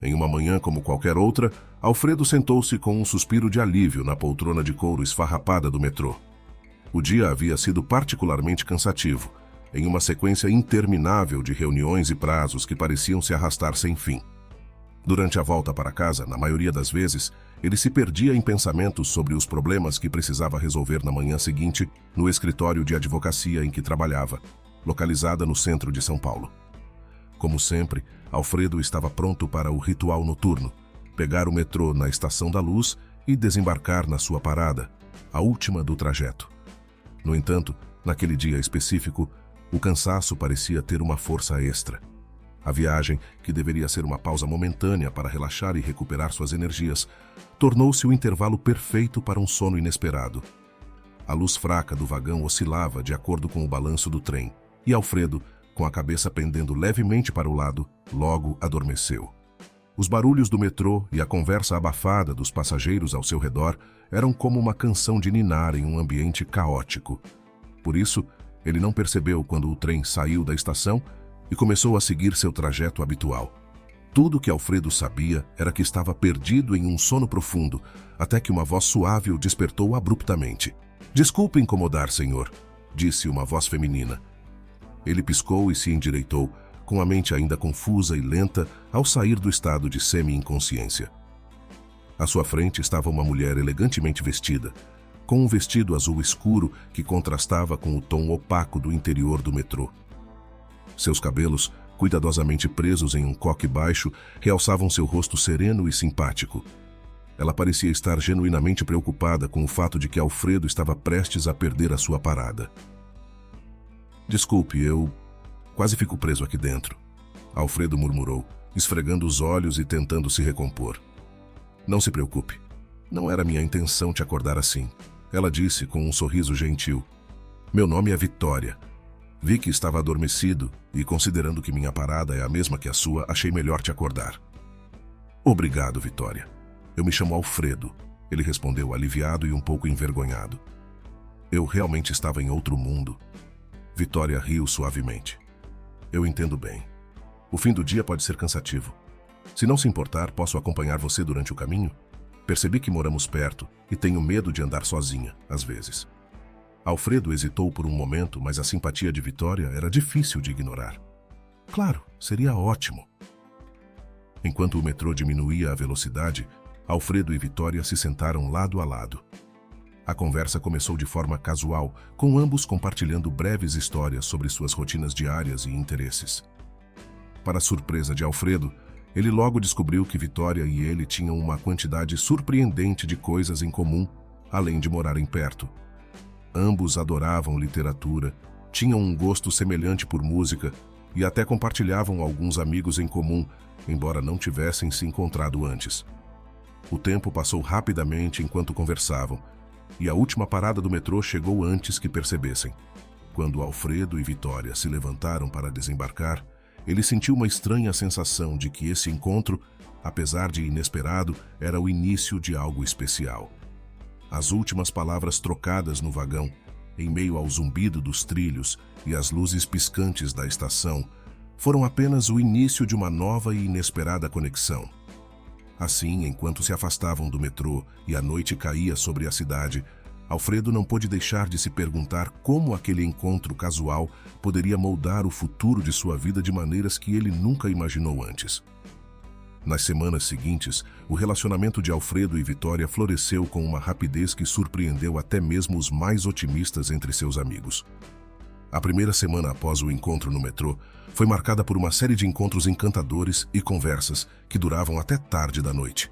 Em uma manhã como qualquer outra, Alfredo sentou-se com um suspiro de alívio na poltrona de couro esfarrapada do metrô. O dia havia sido particularmente cansativo, em uma sequência interminável de reuniões e prazos que pareciam se arrastar sem fim. Durante a volta para casa, na maioria das vezes, ele se perdia em pensamentos sobre os problemas que precisava resolver na manhã seguinte no escritório de advocacia em que trabalhava, localizada no centro de São Paulo. Como sempre, Alfredo estava pronto para o ritual noturno, pegar o metrô na Estação da Luz e desembarcar na sua parada, a última do trajeto. No entanto, naquele dia específico, o cansaço parecia ter uma força extra. A viagem, que deveria ser uma pausa momentânea para relaxar e recuperar suas energias, tornou-se o intervalo perfeito para um sono inesperado. A luz fraca do vagão oscilava de acordo com o balanço do trem, e Alfredo, com a cabeça pendendo levemente para o lado, logo adormeceu. Os barulhos do metrô e a conversa abafada dos passageiros ao seu redor eram como uma canção de ninar em um ambiente caótico. Por isso, ele não percebeu quando o trem saiu da estação e começou a seguir seu trajeto habitual. Tudo o que Alfredo sabia era que estava perdido em um sono profundo, até que uma voz suave o despertou abruptamente. "Desculpe incomodar, senhor", disse uma voz feminina. Ele piscou e se endireitou, com a mente ainda confusa e lenta ao sair do estado de semi-inconsciência. À sua frente estava uma mulher elegantemente vestida, com um vestido azul escuro que contrastava com o tom opaco do interior do metrô. Seus cabelos, cuidadosamente presos em um coque baixo, realçavam seu rosto sereno e simpático. Ela parecia estar genuinamente preocupada com o fato de que Alfredo estava prestes a perder a sua parada. "Desculpe, eu quase fico preso aqui dentro", Alfredo murmurou, esfregando os olhos e tentando se recompor. "Não se preocupe. Não era minha intenção te acordar assim", ela disse com um sorriso gentil. "Meu nome é Vitória. Vi que estava adormecido e, considerando que minha parada é a mesma que a sua, achei melhor te acordar." "Obrigado, Vitória. Eu me chamo Alfredo", ele respondeu aliviado e um pouco envergonhado. "Eu realmente estava em outro mundo." Vitória riu suavemente. "Eu entendo bem. O fim do dia pode ser cansativo. Se não se importar, posso acompanhar você durante o caminho? Percebi que moramos perto e tenho medo de andar sozinha, às vezes." Alfredo hesitou por um momento, mas a simpatia de Vitória era difícil de ignorar. "Claro, seria ótimo." Enquanto o metrô diminuía a velocidade, Alfredo e Vitória se sentaram lado a lado. A conversa começou de forma casual, com ambos compartilhando breves histórias sobre suas rotinas diárias e interesses. Para surpresa de Alfredo, ele logo descobriu que Vitória e ele tinham uma quantidade surpreendente de coisas em comum, além de morarem perto. Ambos adoravam literatura, tinham um gosto semelhante por música e até compartilhavam alguns amigos em comum, embora não tivessem se encontrado antes. O tempo passou rapidamente enquanto conversavam, e a última parada do metrô chegou antes que percebessem. Quando Alfredo e Vitória se levantaram para desembarcar, ele sentiu uma estranha sensação de que esse encontro, apesar de inesperado, era o início de algo especial. As últimas palavras trocadas no vagão, em meio ao zumbido dos trilhos e às luzes piscantes da estação, foram apenas o início de uma nova e inesperada conexão. Assim, enquanto se afastavam do metrô e a noite caía sobre a cidade, Alfredo não pôde deixar de se perguntar como aquele encontro casual poderia moldar o futuro de sua vida de maneiras que ele nunca imaginou antes. Nas semanas seguintes, o relacionamento de Alfredo e Vitória floresceu com uma rapidez que surpreendeu até mesmo os mais otimistas entre seus amigos. A primeira semana após o encontro no metrô foi marcada por uma série de encontros encantadores e conversas que duravam até tarde da noite.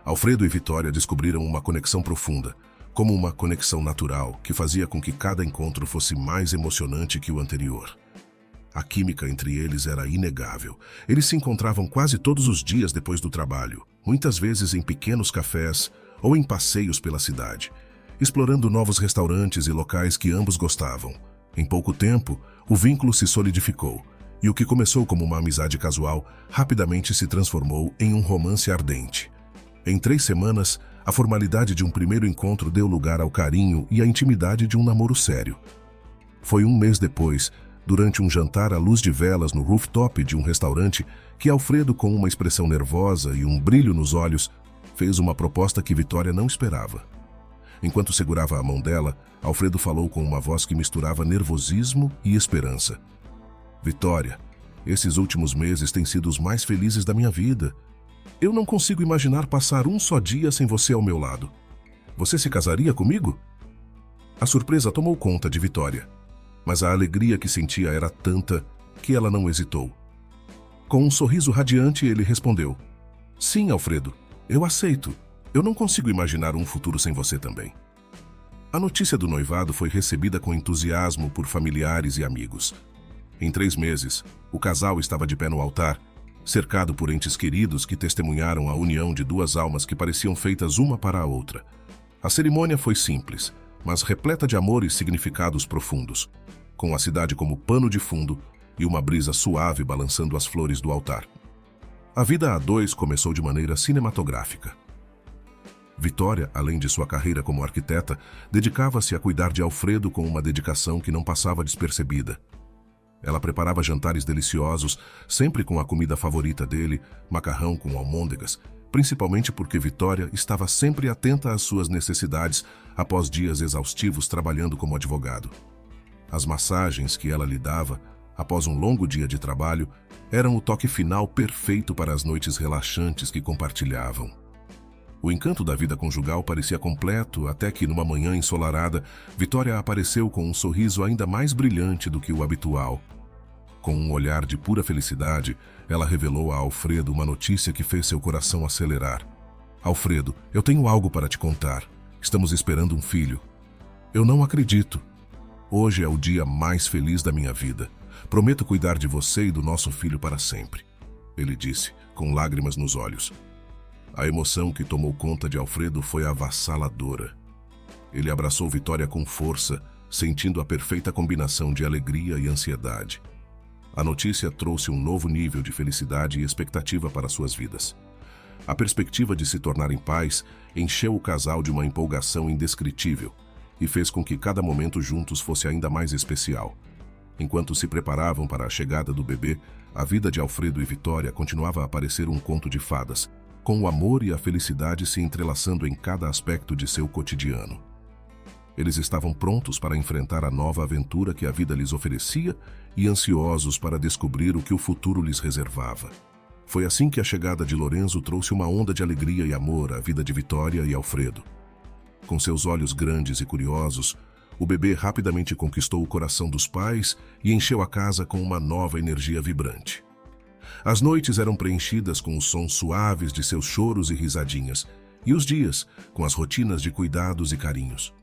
Alfredo e Vitória descobriram uma conexão profunda, como uma conexão natural que fazia com que cada encontro fosse mais emocionante que o anterior. A química entre eles era inegável. Eles se encontravam quase todos os dias depois do trabalho, muitas vezes em pequenos cafés ou em passeios pela cidade, explorando novos restaurantes e locais que ambos gostavam. Em pouco tempo, o vínculo se solidificou, e o que começou como uma amizade casual rapidamente se transformou em um romance ardente. Em 3 semanas, a formalidade de um primeiro encontro deu lugar ao carinho e à intimidade de um namoro sério. Foi um mês depois, durante um jantar à luz de velas no rooftop de um restaurante, que Alfredo, com uma expressão nervosa e um brilho nos olhos, fez uma proposta que Vitória não esperava. Enquanto segurava a mão dela, Alfredo falou com uma voz que misturava nervosismo e esperança. Vitória, esses últimos meses têm sido os mais felizes da minha vida. Eu não consigo imaginar passar um só dia sem você ao meu lado. Você se casaria comigo? A surpresa tomou conta de Vitória, mas a alegria que sentia era tanta que ela não hesitou. Com um sorriso radiante, ele respondeu: Sim, Alfredo, eu aceito. Eu não consigo imaginar um futuro sem você também. A notícia do noivado foi recebida com entusiasmo por familiares e amigos. Em 3 meses, o casal estava de pé no altar, cercado por entes queridos que testemunharam a união de 2 almas que pareciam feitas uma para a outra. A cerimônia foi simples, mas repleta de amor e significados profundos, com a cidade como pano de fundo e uma brisa suave balançando as flores do altar. A vida a 2 começou de maneira cinematográfica. Vitória, além de sua carreira como arquiteta, dedicava-se a cuidar de Alfredo com uma dedicação que não passava despercebida. Ela preparava jantares deliciosos, sempre com a comida favorita dele, macarrão com almôndegas, principalmente porque Vitória estava sempre atenta às suas necessidades após dias exaustivos trabalhando como advogado. As massagens que ela lhe dava, após um longo dia de trabalho, eram o toque final perfeito para as noites relaxantes que compartilhavam. O encanto da vida conjugal parecia completo até que, numa manhã ensolarada, Vitória apareceu com um sorriso ainda mais brilhante do que o habitual. Com um olhar de pura felicidade, ela revelou a Alfredo uma notícia que fez seu coração acelerar. Alfredo, eu tenho algo para te contar. Estamos esperando um filho. Eu não acredito. Hoje é o dia mais feliz da minha vida. Prometo cuidar de você e do nosso filho para sempre. Ele disse, com lágrimas nos olhos. A emoção que tomou conta de Alfredo foi avassaladora. Ele abraçou Vitória com força, sentindo a perfeita combinação de alegria e ansiedade. A notícia trouxe um novo nível de felicidade e expectativa para suas vidas. A perspectiva de se tornarem pais encheu o casal de uma empolgação indescritível e fez com que cada momento juntos fosse ainda mais especial. Enquanto se preparavam para a chegada do bebê, a vida de Alfredo e Vitória continuava a parecer um conto de fadas, com o amor e a felicidade se entrelaçando em cada aspecto de seu cotidiano. Eles estavam prontos para enfrentar a nova aventura que a vida lhes oferecia e ansiosos para descobrir o que o futuro lhes reservava. Foi assim que a chegada de Lorenzo trouxe uma onda de alegria e amor à vida de Vitória e Alfredo. Com seus olhos grandes e curiosos, o bebê rapidamente conquistou o coração dos pais e encheu a casa com uma nova energia vibrante. As noites eram preenchidas com os sons suaves de seus choros e risadinhas, e os dias com as rotinas de cuidados e carinhos.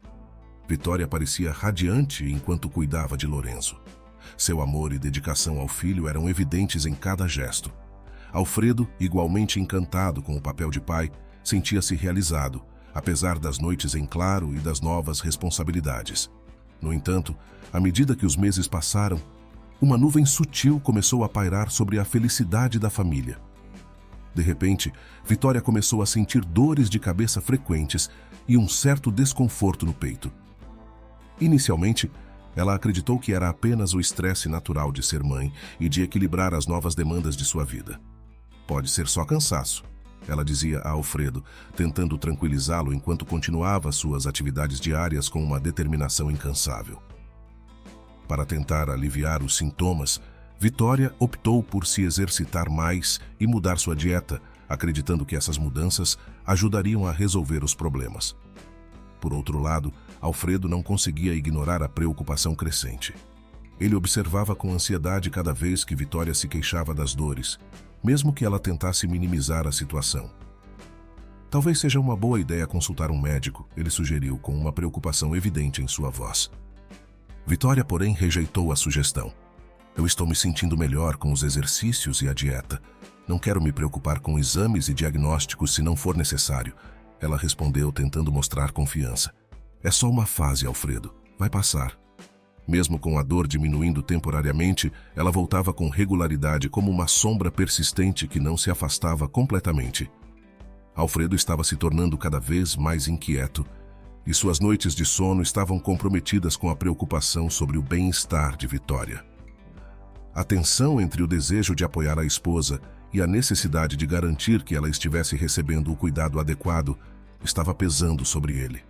Vitória parecia radiante enquanto cuidava de Lorenzo. Seu amor e dedicação ao filho eram evidentes em cada gesto. Alfredo, igualmente encantado com o papel de pai, sentia-se realizado, apesar das noites em claro e das novas responsabilidades. No entanto, à medida que os meses passaram, uma nuvem sutil começou a pairar sobre a felicidade da família. De repente, Vitória começou a sentir dores de cabeça frequentes e um certo desconforto no peito. Inicialmente, ela acreditou que era apenas o estresse natural de ser mãe e de equilibrar as novas demandas de sua vida. Pode ser só cansaço, ela dizia a Alfredo, tentando tranquilizá-lo enquanto continuava suas atividades diárias com uma determinação incansável. Para tentar aliviar os sintomas, Vitória optou por se exercitar mais e mudar sua dieta, acreditando que essas mudanças ajudariam a resolver os problemas. Por outro lado, Alfredo não conseguia ignorar a preocupação crescente. Ele observava com ansiedade cada vez que Vitória se queixava das dores, mesmo que ela tentasse minimizar a situação. Talvez seja uma boa ideia consultar um médico, ele sugeriu com uma preocupação evidente em sua voz. Vitória, porém, rejeitou a sugestão. Eu estou me sentindo melhor com os exercícios e a dieta. Não quero me preocupar com exames e diagnósticos se não for necessário, ela respondeu tentando mostrar confiança. É só uma fase, Alfredo. Vai passar. Mesmo com a dor diminuindo temporariamente, ela voltava com regularidade como uma sombra persistente que não se afastava completamente. Alfredo estava se tornando cada vez mais inquieto, e suas noites de sono estavam comprometidas com a preocupação sobre o bem-estar de Vitória. A tensão entre o desejo de apoiar a esposa e a necessidade de garantir que ela estivesse recebendo o cuidado adequado estava pesando sobre ele.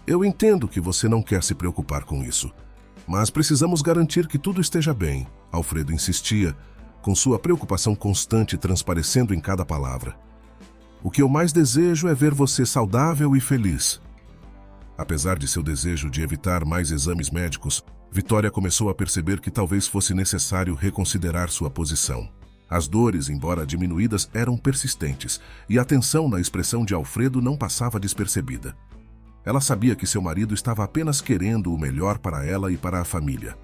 Eu entendo que você não quer se preocupar com isso, mas precisamos garantir que tudo esteja bem, Alfredo insistia, com sua preocupação constante transparecendo em cada palavra. O que eu mais desejo é ver você saudável e feliz. Apesar de seu desejo de evitar mais exames médicos, Vitória começou a perceber que talvez fosse necessário reconsiderar sua posição. As dores, embora diminuídas, eram persistentes, e a tensão na expressão de Alfredo não passava despercebida. Ela sabia que seu marido estava apenas querendo o melhor para ela e para a família.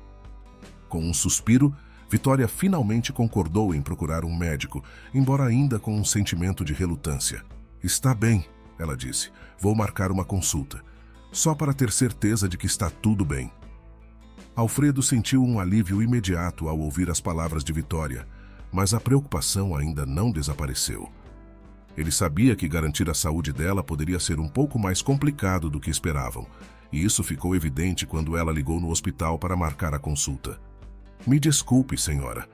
Com um suspiro, Vitória finalmente concordou em procurar um médico, embora ainda com um sentimento de relutância. Está bem, ela disse. Vou marcar uma consulta, só para ter certeza de que está tudo bem. Alfredo sentiu um alívio imediato ao ouvir as palavras de Vitória, mas a preocupação ainda não desapareceu. Ele sabia que garantir a saúde dela poderia ser um pouco mais complicado do que esperavam, e isso ficou evidente quando ela ligou no hospital para marcar a consulta. Me desculpe, senhora.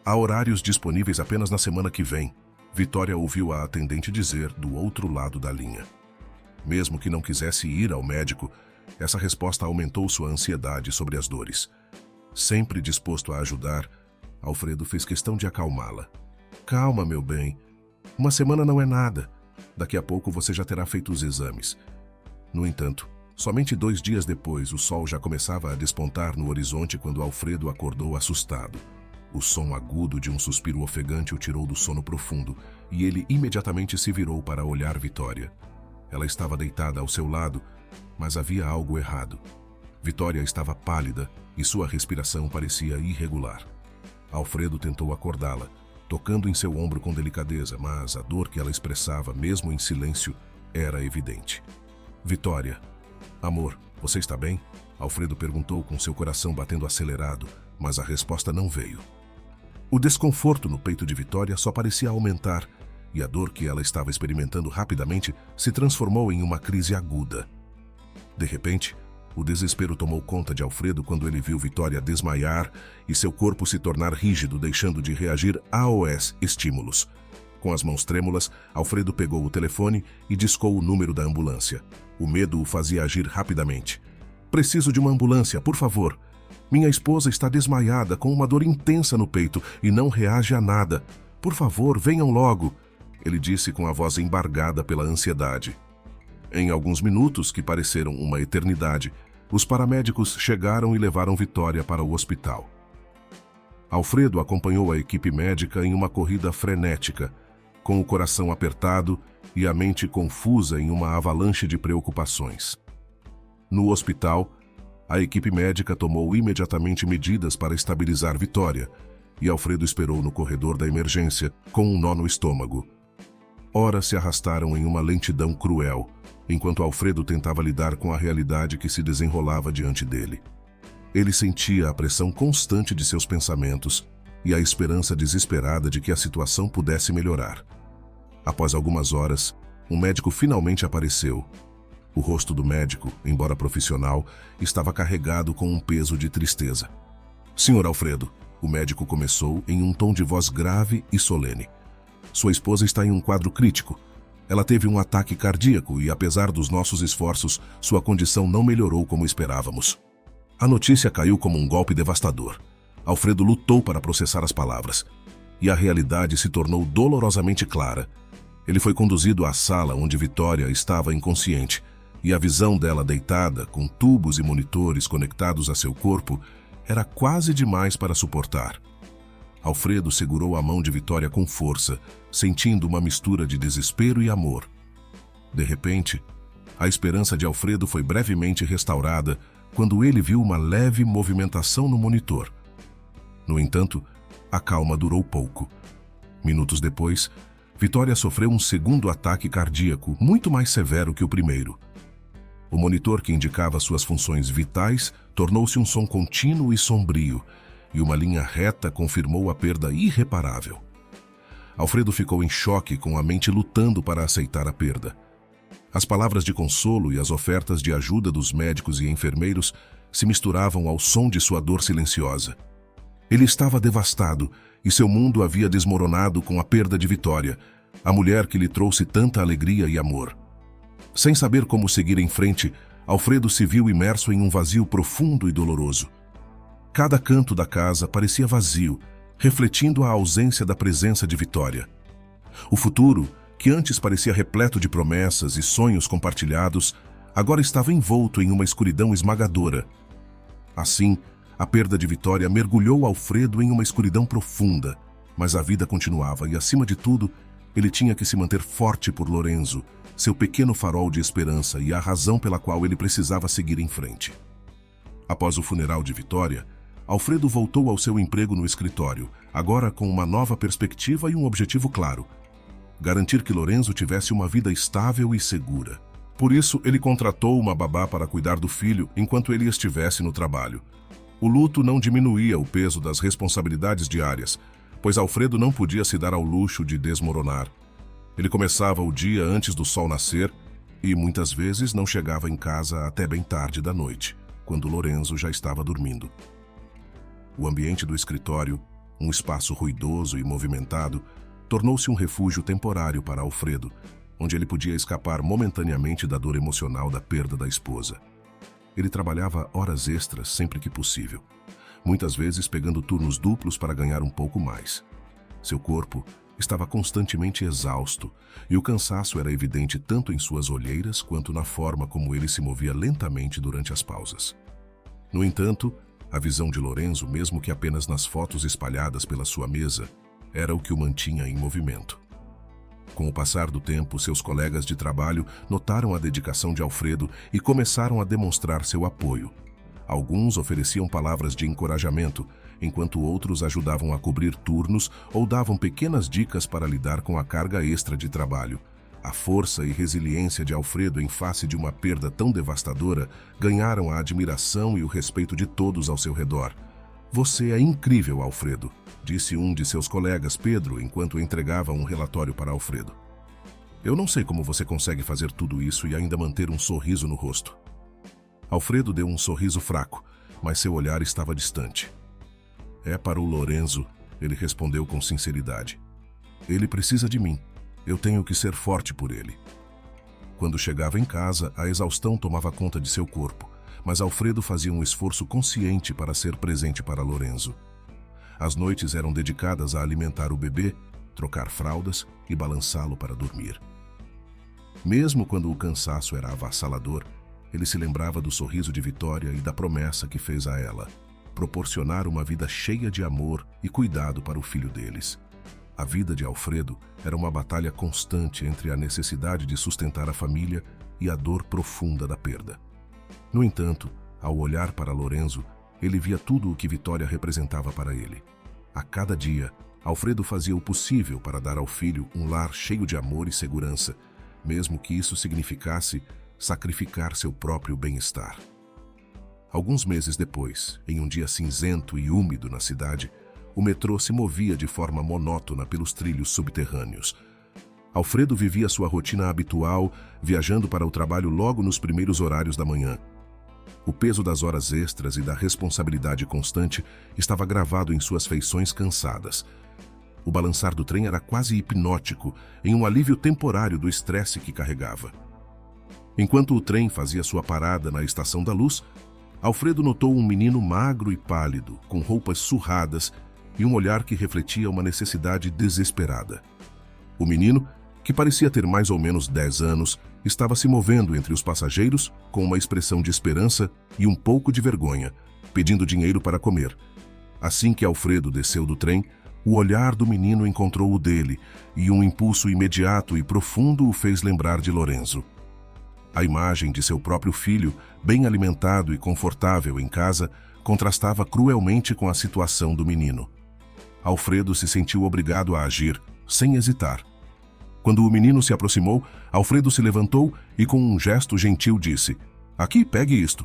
Há horários disponíveis apenas na semana que vem, Vitória ouviu a atendente dizer do outro lado da linha. Mesmo que não quisesse ir ao médico, essa resposta aumentou sua ansiedade sobre as dores. Sempre disposto a ajudar, Alfredo fez questão de acalmá-la. Calma, meu bem. Uma semana não é nada. Daqui a pouco você já terá feito os exames. No entanto, somente 2 dias depois, o sol já começava a despontar no horizonte quando Alfredo acordou assustado. O som agudo de um suspiro ofegante o tirou do sono profundo e ele imediatamente se virou para olhar Vitória. Ela estava deitada ao seu lado, mas havia algo errado. Vitória estava pálida e sua respiração parecia irregular. Alfredo tentou acordá-la, tocando em seu ombro com delicadeza, mas a dor que ela expressava, mesmo em silêncio, era evidente. Vitória. Amor, você está bem? Alfredo perguntou com seu coração batendo acelerado, mas a resposta não veio. O desconforto no peito de Vitória só parecia aumentar, e a dor que ela estava experimentando rapidamente se transformou em uma crise aguda. De repente, o desespero tomou conta de Alfredo quando ele viu Vitória desmaiar e seu corpo se tornar rígido, deixando de reagir aos estímulos. Com as mãos trêmulas, Alfredo pegou o telefone e discou o número da ambulância. O medo o fazia agir rapidamente. Preciso de uma ambulância, por favor. Minha esposa está desmaiada com uma dor intensa no peito e não reage a nada. Por favor, venham logo, ele disse com a voz embargada pela ansiedade. Em alguns minutos, que pareceram uma eternidade, os paramédicos chegaram e levaram Vitória para o hospital. Alfredo acompanhou a equipe médica em uma corrida frenética, com o coração apertado e a mente confusa em uma avalanche de preocupações. No hospital, a equipe médica tomou imediatamente medidas para estabilizar Vitória, e Alfredo esperou no corredor da emergência com um nó no estômago. Horas se arrastaram em uma lentidão cruel, enquanto Alfredo tentava lidar com a realidade que se desenrolava diante dele. Ele sentia a pressão constante de seus pensamentos e a esperança desesperada de que a situação pudesse melhorar. Após algumas horas, um médico finalmente apareceu. O rosto do médico, embora profissional, estava carregado com um peso de tristeza. Senhor Alfredo, o médico começou em um tom de voz grave e solene. Sua esposa está em um quadro crítico. Ela teve um ataque cardíaco e, apesar dos nossos esforços, sua condição não melhorou como esperávamos. A notícia caiu como um golpe devastador. Alfredo lutou para processar as palavras. E a realidade se tornou dolorosamente clara. Ele foi conduzido à sala onde Vitória estava inconsciente, e a visão dela deitada, com tubos e monitores conectados a seu corpo, era quase demais para suportar. Alfredo segurou a mão de Vitória com força, sentindo uma mistura de desespero e amor. De repente, a esperança de Alfredo foi brevemente restaurada quando ele viu uma leve movimentação no monitor. No entanto, a calma durou pouco. Minutos depois, Vitória sofreu um segundo ataque cardíaco, muito mais severo que o primeiro. O monitor que indicava suas funções vitais tornou-se um som contínuo e sombrio, e uma linha reta confirmou a perda irreparável. Alfredo ficou em choque, com a mente lutando para aceitar a perda. As palavras de consolo e as ofertas de ajuda dos médicos e enfermeiros se misturavam ao som de sua dor silenciosa. Ele estava devastado e seu mundo havia desmoronado com a perda de Vitória, a mulher que lhe trouxe tanta alegria e amor. Sem saber como seguir em frente, Alfredo se viu imerso em um vazio profundo e doloroso. Cada canto da casa parecia vazio, refletindo a ausência da presença de Vitória. O futuro, que antes parecia repleto de promessas e sonhos compartilhados, agora estava envolto em uma escuridão esmagadora. Assim, a perda de Vitória mergulhou Alfredo em uma escuridão profunda, mas a vida continuava e, acima de tudo, ele tinha que se manter forte por Lorenzo, seu pequeno farol de esperança e a razão pela qual ele precisava seguir em frente. Após o funeral de Vitória, Alfredo voltou ao seu emprego no escritório, agora com uma nova perspectiva e um objetivo claro: garantir que Lorenzo tivesse uma vida estável e segura. Por isso, ele contratou uma babá para cuidar do filho enquanto ele estivesse no trabalho. O luto não diminuía o peso das responsabilidades diárias, pois Alfredo não podia se dar ao luxo de desmoronar. Ele começava o dia antes do sol nascer e muitas vezes não chegava em casa até bem tarde da noite, quando Lorenzo já estava dormindo. O ambiente do escritório, um espaço ruidoso e movimentado, tornou-se um refúgio temporário para Alfredo, onde ele podia escapar momentaneamente da dor emocional da perda da esposa. Ele trabalhava horas extras sempre que possível, muitas vezes pegando turnos duplos para ganhar um pouco mais. Seu corpo estava constantemente exausto e o cansaço era evidente tanto em suas olheiras quanto na forma como ele se movia lentamente durante as pausas. No entanto, a visão de Lorenzo, mesmo que apenas nas fotos espalhadas pela sua mesa, era o que o mantinha em movimento. Com o passar do tempo, seus colegas de trabalho notaram a dedicação de Alfredo e começaram a demonstrar seu apoio. Alguns ofereciam palavras de encorajamento, enquanto outros ajudavam a cobrir turnos ou davam pequenas dicas para lidar com a carga extra de trabalho. A força e resiliência de Alfredo em face de uma perda tão devastadora ganharam a admiração e o respeito de todos ao seu redor. "Você é incrível, Alfredo", disse um de seus colegas, Pedro, enquanto entregava um relatório para Alfredo. "Eu não sei como você consegue fazer tudo isso e ainda manter um sorriso no rosto." Alfredo deu um sorriso fraco, mas seu olhar estava distante. "É para o Lorenzo", ele respondeu com sinceridade. "Ele precisa de mim. Eu tenho que ser forte por ele." Quando chegava em casa, a exaustão tomava conta de seu corpo, mas Alfredo fazia um esforço consciente para ser presente para Lorenzo. As noites eram dedicadas a alimentar o bebê, trocar fraldas e balançá-lo para dormir. Mesmo quando o cansaço era avassalador, ele se lembrava do sorriso de Vitória e da promessa que fez a ela: proporcionar uma vida cheia de amor e cuidado para o filho deles. A vida de Alfredo era uma batalha constante entre a necessidade de sustentar a família e a dor profunda da perda. No entanto, ao olhar para Lorenzo, ele via tudo o que Vitória representava para ele. A cada dia, Alfredo fazia o possível para dar ao filho um lar cheio de amor e segurança, mesmo que isso significasse sacrificar seu próprio bem-estar. Alguns meses depois, em um dia cinzento e úmido na cidade, o metrô se movia de forma monótona pelos trilhos subterrâneos. Alfredo vivia sua rotina habitual, viajando para o trabalho logo nos primeiros horários da manhã. O peso das horas extras e da responsabilidade constante estava gravado em suas feições cansadas. O balançar do trem era quase hipnótico, em um alívio temporário do estresse que carregava. Enquanto o trem fazia sua parada na Estação da Luz, Alfredo notou um menino magro e pálido, com roupas surradas e um olhar que refletia uma necessidade desesperada. O menino, que parecia ter mais ou menos 10 anos, estava se movendo entre os passageiros com uma expressão de esperança e um pouco de vergonha, pedindo dinheiro para comer. Assim que Alfredo desceu do trem, o olhar do menino encontrou o dele e um impulso imediato e profundo o fez lembrar de Lorenzo. A imagem de seu próprio filho, bem alimentado e confortável em casa, contrastava cruelmente com a situação do menino. Alfredo se sentiu obrigado a agir, sem hesitar. Quando o menino se aproximou, Alfredo se levantou e com um gesto gentil disse: "Aqui, pegue isto."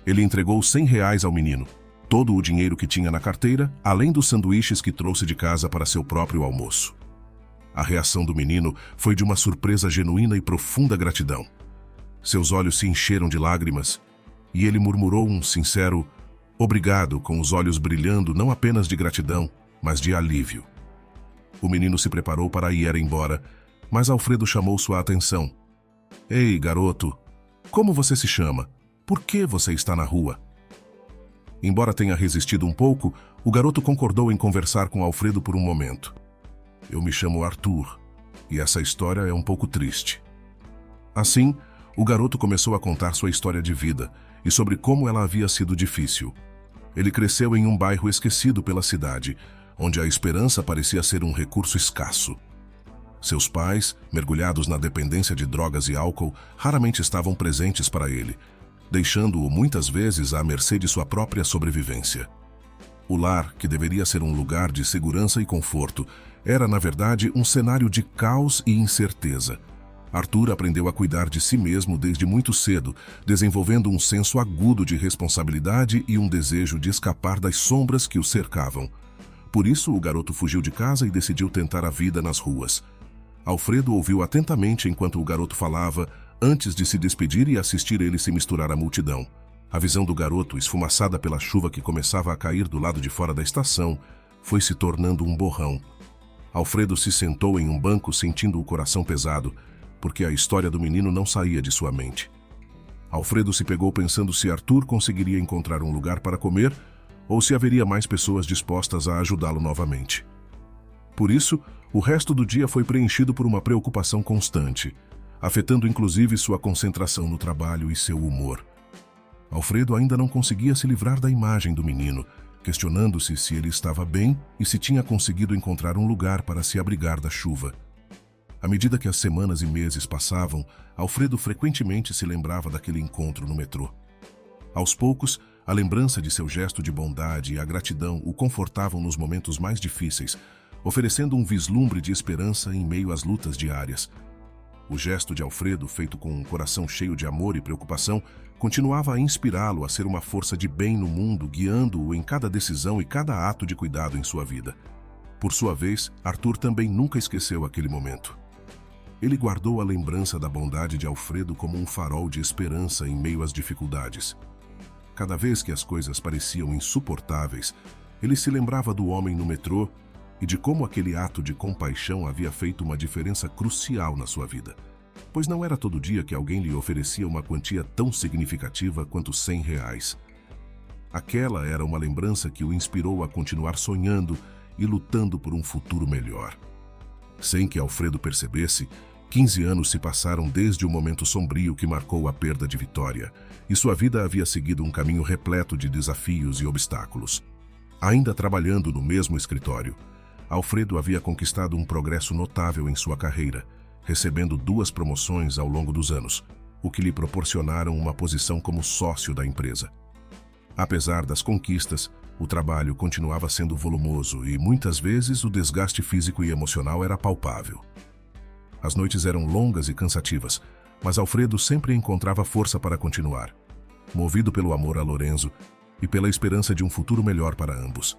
Ele entregou R$ 100 ao menino, todo o dinheiro que tinha na carteira, além dos sanduíches que trouxe de casa para seu próprio almoço. A reação do menino foi de uma surpresa genuína e profunda gratidão. Seus olhos se encheram de lágrimas e ele murmurou um sincero: Obrigado, com os olhos brilhando não apenas de gratidão, mas de alívio. O menino se preparou para ir embora, mas Alfredo chamou sua atenção. Ei, garoto, como você se chama? Por que você está na rua? Embora tenha resistido um pouco, o garoto concordou em conversar com Alfredo por um momento. Eu me chamo Arthur, e essa história é um pouco triste. Assim, o garoto começou a contar sua história de vida e sobre como ela havia sido difícil. Ele cresceu em um bairro esquecido pela cidade, onde a esperança parecia ser um recurso escasso. Seus pais, mergulhados na dependência de drogas e álcool, raramente estavam presentes para ele, deixando-o muitas vezes à mercê de sua própria sobrevivência. O lar, que deveria ser um lugar de segurança e conforto, era, na verdade, um cenário de caos e incerteza. Arthur aprendeu a cuidar de si mesmo desde muito cedo, desenvolvendo um senso agudo de responsabilidade e um desejo de escapar das sombras que o cercavam. Por isso, o garoto fugiu de casa e decidiu tentar a vida nas ruas. Alfredo ouviu atentamente enquanto o garoto falava, antes de se despedir e assistir ele se misturar à multidão. A visão do garoto, esfumaçada pela chuva que começava a cair do lado de fora da estação, foi se tornando um borrão. Alfredo se sentou em um banco sentindo o coração pesado, porque a história do menino não saía de sua mente. Alfredo se pegou pensando se Arthur conseguiria encontrar um lugar para comer ou se haveria mais pessoas dispostas a ajudá-lo novamente. Por isso, o resto do dia foi preenchido por uma preocupação constante, afetando inclusive sua concentração no trabalho e seu humor. Alfredo ainda não conseguia se livrar da imagem do menino, questionando-se se ele estava bem e se tinha conseguido encontrar um lugar para se abrigar da chuva. À medida que as semanas e meses passavam, Alfredo frequentemente se lembrava daquele encontro no metrô. Aos poucos, a lembrança de seu gesto de bondade e a gratidão o confortavam nos momentos mais difíceis, oferecendo um vislumbre de esperança em meio às lutas diárias. O gesto de Alfredo, feito com um coração cheio de amor e preocupação, continuava a inspirá-lo a ser uma força de bem no mundo, guiando-o em cada decisão e cada ato de cuidado em sua vida. Por sua vez, Arthur também nunca esqueceu aquele momento. Ele guardou a lembrança da bondade de Alfredo como um farol de esperança em meio às dificuldades. Cada vez que as coisas pareciam insuportáveis, ele se lembrava do homem no metrô e de como aquele ato de compaixão havia feito uma diferença crucial na sua vida. Pois não era todo dia que alguém lhe oferecia uma quantia tão significativa quanto R$100. Aquela era uma lembrança que o inspirou a continuar sonhando e lutando por um futuro melhor. Sem que Alfredo percebesse, 15 anos se passaram desde o momento sombrio que marcou a perda de Vitória, e sua vida havia seguido um caminho repleto de desafios e obstáculos. Ainda trabalhando no mesmo escritório, Alfredo havia conquistado um progresso notável em sua carreira, recebendo 2 promoções ao longo dos anos, o que lhe proporcionaram uma posição como sócio da empresa. Apesar das conquistas, o trabalho continuava sendo volumoso e, muitas vezes, o desgaste físico e emocional era palpável. As noites eram longas e cansativas, mas Alfredo sempre encontrava força para continuar, movido pelo amor a Lorenzo e pela esperança de um futuro melhor para ambos.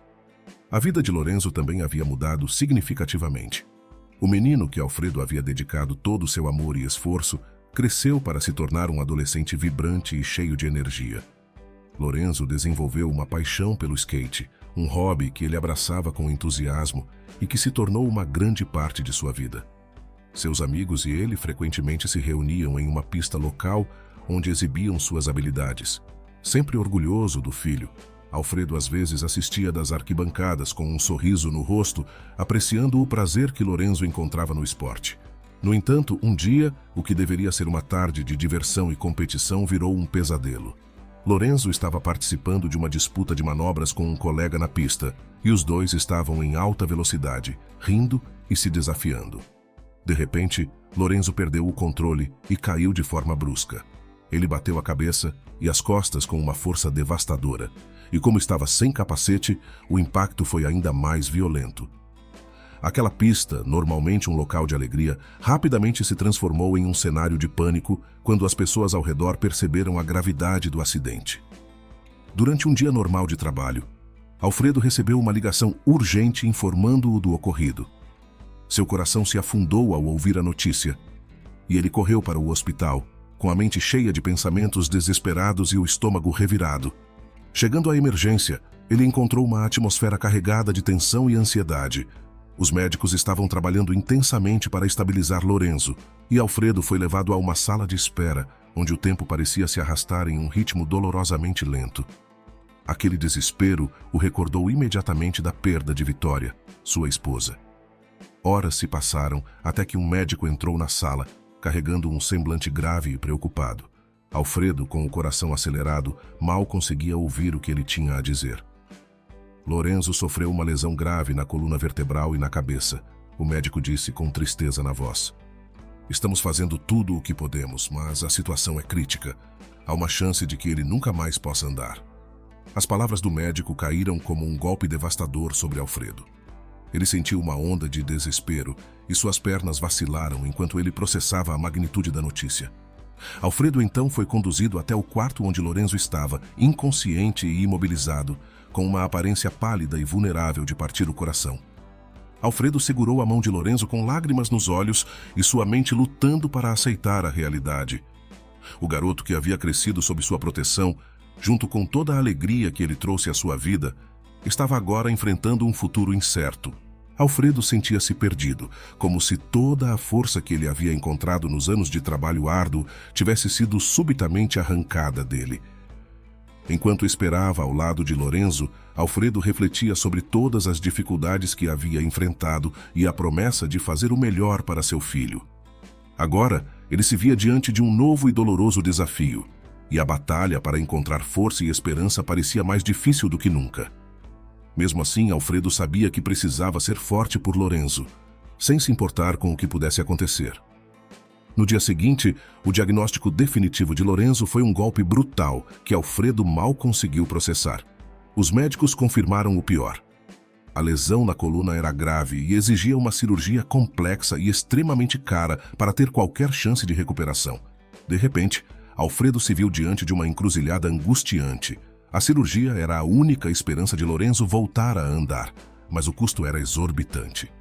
A vida de Lorenzo também havia mudado significativamente. O menino que Alfredo havia dedicado todo o seu amor e esforço cresceu para se tornar um adolescente vibrante e cheio de energia. Lorenzo desenvolveu uma paixão pelo skate, um hobby que ele abraçava com entusiasmo e que se tornou uma grande parte de sua vida. Seus amigos e ele frequentemente se reuniam em uma pista local onde exibiam suas habilidades. Sempre orgulhoso do filho, Alfredo às vezes assistia das arquibancadas com um sorriso no rosto, apreciando o prazer que Lorenzo encontrava no esporte. No entanto, um dia, o que deveria ser uma tarde de diversão e competição virou um pesadelo. Lorenzo estava participando de uma disputa de manobras com um colega na pista, e os dois estavam em alta velocidade, rindo e se desafiando. De repente, Lorenzo perdeu o controle e caiu de forma brusca. Ele bateu a cabeça e as costas com uma força devastadora, e como estava sem capacete, o impacto foi ainda mais violento. Aquela pista, normalmente um local de alegria, rapidamente se transformou em um cenário de pânico quando as pessoas ao redor perceberam a gravidade do acidente. Durante um dia normal de trabalho, Alfredo recebeu uma ligação urgente informando-o do ocorrido. Seu coração se afundou ao ouvir a notícia, e ele correu para o hospital, com a mente cheia de pensamentos desesperados e o estômago revirado. Chegando à emergência, ele encontrou uma atmosfera carregada de tensão e ansiedade. Os médicos estavam trabalhando intensamente para estabilizar Lorenzo, e Alfredo foi levado a uma sala de espera, onde o tempo parecia se arrastar em um ritmo dolorosamente lento. Aquele desespero o recordou imediatamente da perda de Vitória, sua esposa. Horas se passaram até que um médico entrou na sala, carregando um semblante grave e preocupado. Alfredo, com o coração acelerado, mal conseguia ouvir o que ele tinha a dizer. Lorenzo sofreu uma lesão grave na coluna vertebral e na cabeça, o médico disse com tristeza na voz. Estamos fazendo tudo o que podemos, mas a situação é crítica. Há uma chance de que ele nunca mais possa andar. As palavras do médico caíram como um golpe devastador sobre Alfredo. Ele sentiu uma onda de desespero e suas pernas vacilaram enquanto ele processava a magnitude da notícia. Alfredo então foi conduzido até o quarto onde Lorenzo estava, inconsciente e imobilizado, com uma aparência pálida e vulnerável de partir o coração. Alfredo segurou a mão de Lorenzo com lágrimas nos olhos e sua mente lutando para aceitar a realidade. O garoto que havia crescido sob sua proteção, junto com toda a alegria que ele trouxe à sua vida, estava agora enfrentando um futuro incerto. Alfredo sentia-se perdido, como se toda a força que ele havia encontrado nos anos de trabalho árduo tivesse sido subitamente arrancada dele. Enquanto esperava ao lado de Lorenzo, Alfredo refletia sobre todas as dificuldades que havia enfrentado e a promessa de fazer o melhor para seu filho. Agora, ele se via diante de um novo e doloroso desafio, e a batalha para encontrar força e esperança parecia mais difícil do que nunca. Mesmo assim, Alfredo sabia que precisava ser forte por Lorenzo, sem se importar com o que pudesse acontecer. No dia seguinte, o diagnóstico definitivo de Lorenzo foi um golpe brutal que Alfredo mal conseguiu processar. Os médicos confirmaram o pior. A lesão na coluna era grave e exigia uma cirurgia complexa e extremamente cara para ter qualquer chance de recuperação. De repente, Alfredo se viu diante de uma encruzilhada angustiante. A cirurgia era a única esperança de Lorenzo voltar a andar, mas o custo era exorbitante.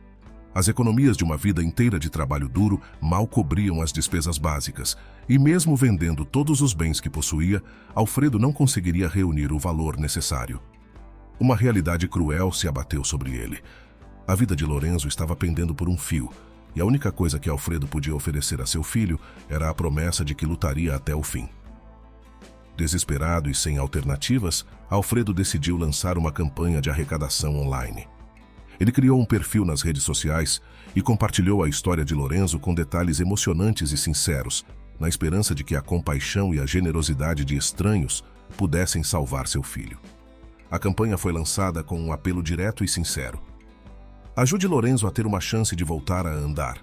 As economias de uma vida inteira de trabalho duro mal cobriam as despesas básicas, e mesmo vendendo todos os bens que possuía, Alfredo não conseguiria reunir o valor necessário. Uma realidade cruel se abateu sobre ele. A vida de Lorenzo estava pendendo por um fio, e a única coisa que Alfredo podia oferecer a seu filho era a promessa de que lutaria até o fim. Desesperado e sem alternativas, Alfredo decidiu lançar uma campanha de arrecadação online. Ele criou um perfil nas redes sociais e compartilhou a história de Lorenzo com detalhes emocionantes e sinceros, na esperança de que a compaixão e a generosidade de estranhos pudessem salvar seu filho. A campanha foi lançada com um apelo direto e sincero. Ajude Lorenzo a ter uma chance de voltar a andar.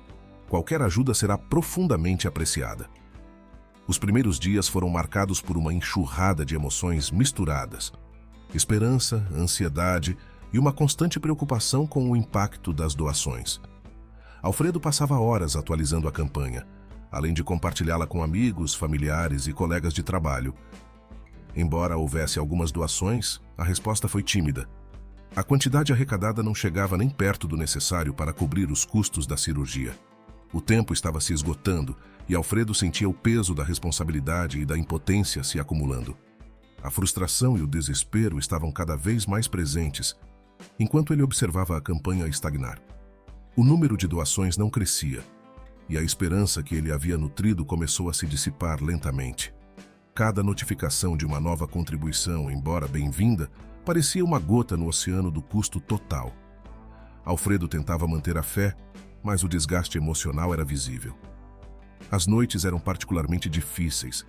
Qualquer ajuda será profundamente apreciada. Os primeiros dias foram marcados por uma enxurrada de emoções misturadas. Esperança, ansiedade e uma constante preocupação com o impacto das doações. Alfredo passava horas atualizando a campanha, além de compartilhá-la com amigos, familiares e colegas de trabalho. Embora houvesse algumas doações, a resposta foi tímida. A quantidade arrecadada não chegava nem perto do necessário para cobrir os custos da cirurgia. O tempo estava se esgotando e Alfredo sentia o peso da responsabilidade e da impotência se acumulando. A frustração e o desespero estavam cada vez mais presentes, enquanto ele observava a campanha estagnar. O número de doações não crescia, e a esperança que ele havia nutrido começou a se dissipar lentamente. Cada notificação de uma nova contribuição, embora bem-vinda, parecia uma gota no oceano do custo total. Alfredo tentava manter a fé, mas o desgaste emocional era visível. As noites eram particularmente difíceis.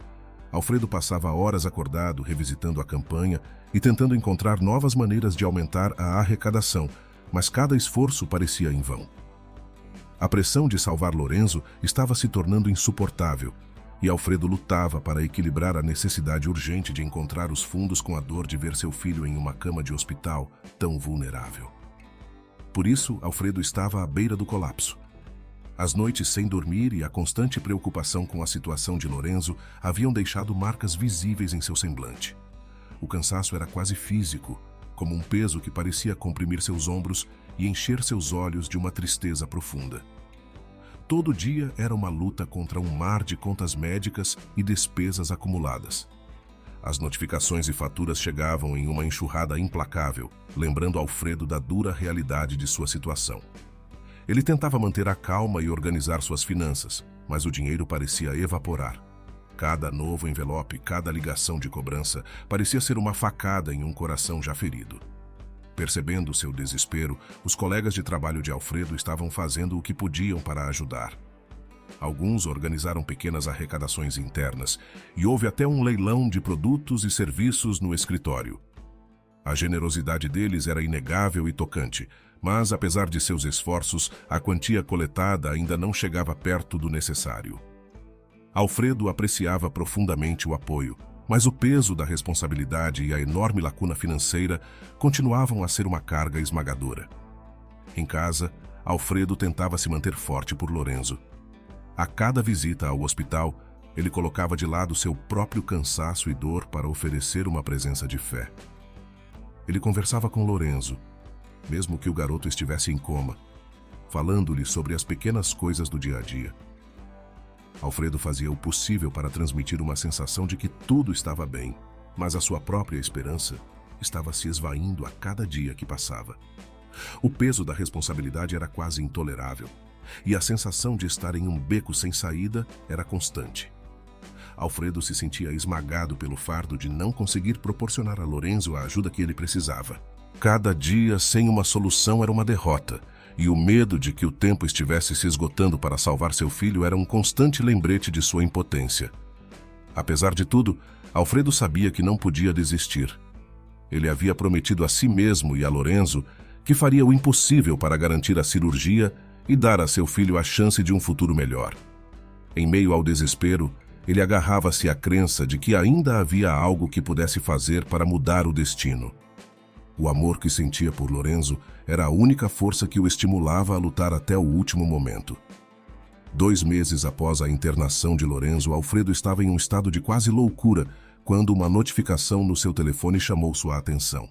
Alfredo passava horas acordado, revisitando a campanha e tentando encontrar novas maneiras de aumentar a arrecadação, mas cada esforço parecia em vão. A pressão de salvar Lorenzo estava se tornando insuportável, e Alfredo lutava para equilibrar a necessidade urgente de encontrar os fundos com a dor de ver seu filho em uma cama de hospital tão vulnerável. Por isso, Alfredo estava à beira do colapso. As noites sem dormir e a constante preocupação com a situação de Lorenzo haviam deixado marcas visíveis em seu semblante. O cansaço era quase físico, como um peso que parecia comprimir seus ombros e encher seus olhos de uma tristeza profunda. Todo dia era uma luta contra um mar de contas médicas e despesas acumuladas. As notificações e faturas chegavam em uma enxurrada implacável, lembrando Alfredo da dura realidade de sua situação. Ele tentava manter a calma e organizar suas finanças, mas o dinheiro parecia evaporar. Cada novo envelope, cada ligação de cobrança parecia ser uma facada em um coração já ferido. Percebendo seu desespero, os colegas de trabalho de Alfredo estavam fazendo o que podiam para ajudar. Alguns organizaram pequenas arrecadações internas e houve até um leilão de produtos e serviços no escritório. A generosidade deles era inegável e tocante, mas, apesar de seus esforços, a quantia coletada ainda não chegava perto do necessário. Alfredo apreciava profundamente o apoio, mas o peso da responsabilidade e a enorme lacuna financeira continuavam a ser uma carga esmagadora. Em casa, Alfredo tentava se manter forte por Lorenzo. A cada visita ao hospital, ele colocava de lado seu próprio cansaço e dor para oferecer uma presença de fé. Ele conversava com Lorenzo, mesmo que o garoto estivesse em coma, falando-lhe sobre as pequenas coisas do dia a dia. Alfredo fazia o possível para transmitir uma sensação de que tudo estava bem, mas a sua própria esperança estava se esvaindo a cada dia que passava. O peso da responsabilidade era quase intolerável, e a sensação de estar em um beco sem saída era constante. Alfredo se sentia esmagado pelo fardo de não conseguir proporcionar a Lorenzo a ajuda que ele precisava. Cada dia sem uma solução era uma derrota, e o medo de que o tempo estivesse se esgotando para salvar seu filho era um constante lembrete de sua impotência. Apesar de tudo, Alfredo sabia que não podia desistir. Ele havia prometido a si mesmo e a Lorenzo que faria o impossível para garantir a cirurgia e dar a seu filho a chance de um futuro melhor. Em meio ao desespero, ele agarrava-se à crença de que ainda havia algo que pudesse fazer para mudar o destino. O amor que sentia por Lorenzo era a única força que o estimulava a lutar até o último momento. 2 meses após a internação de Lorenzo, Alfredo estava em um estado de quase loucura quando uma notificação no seu telefone chamou sua atenção.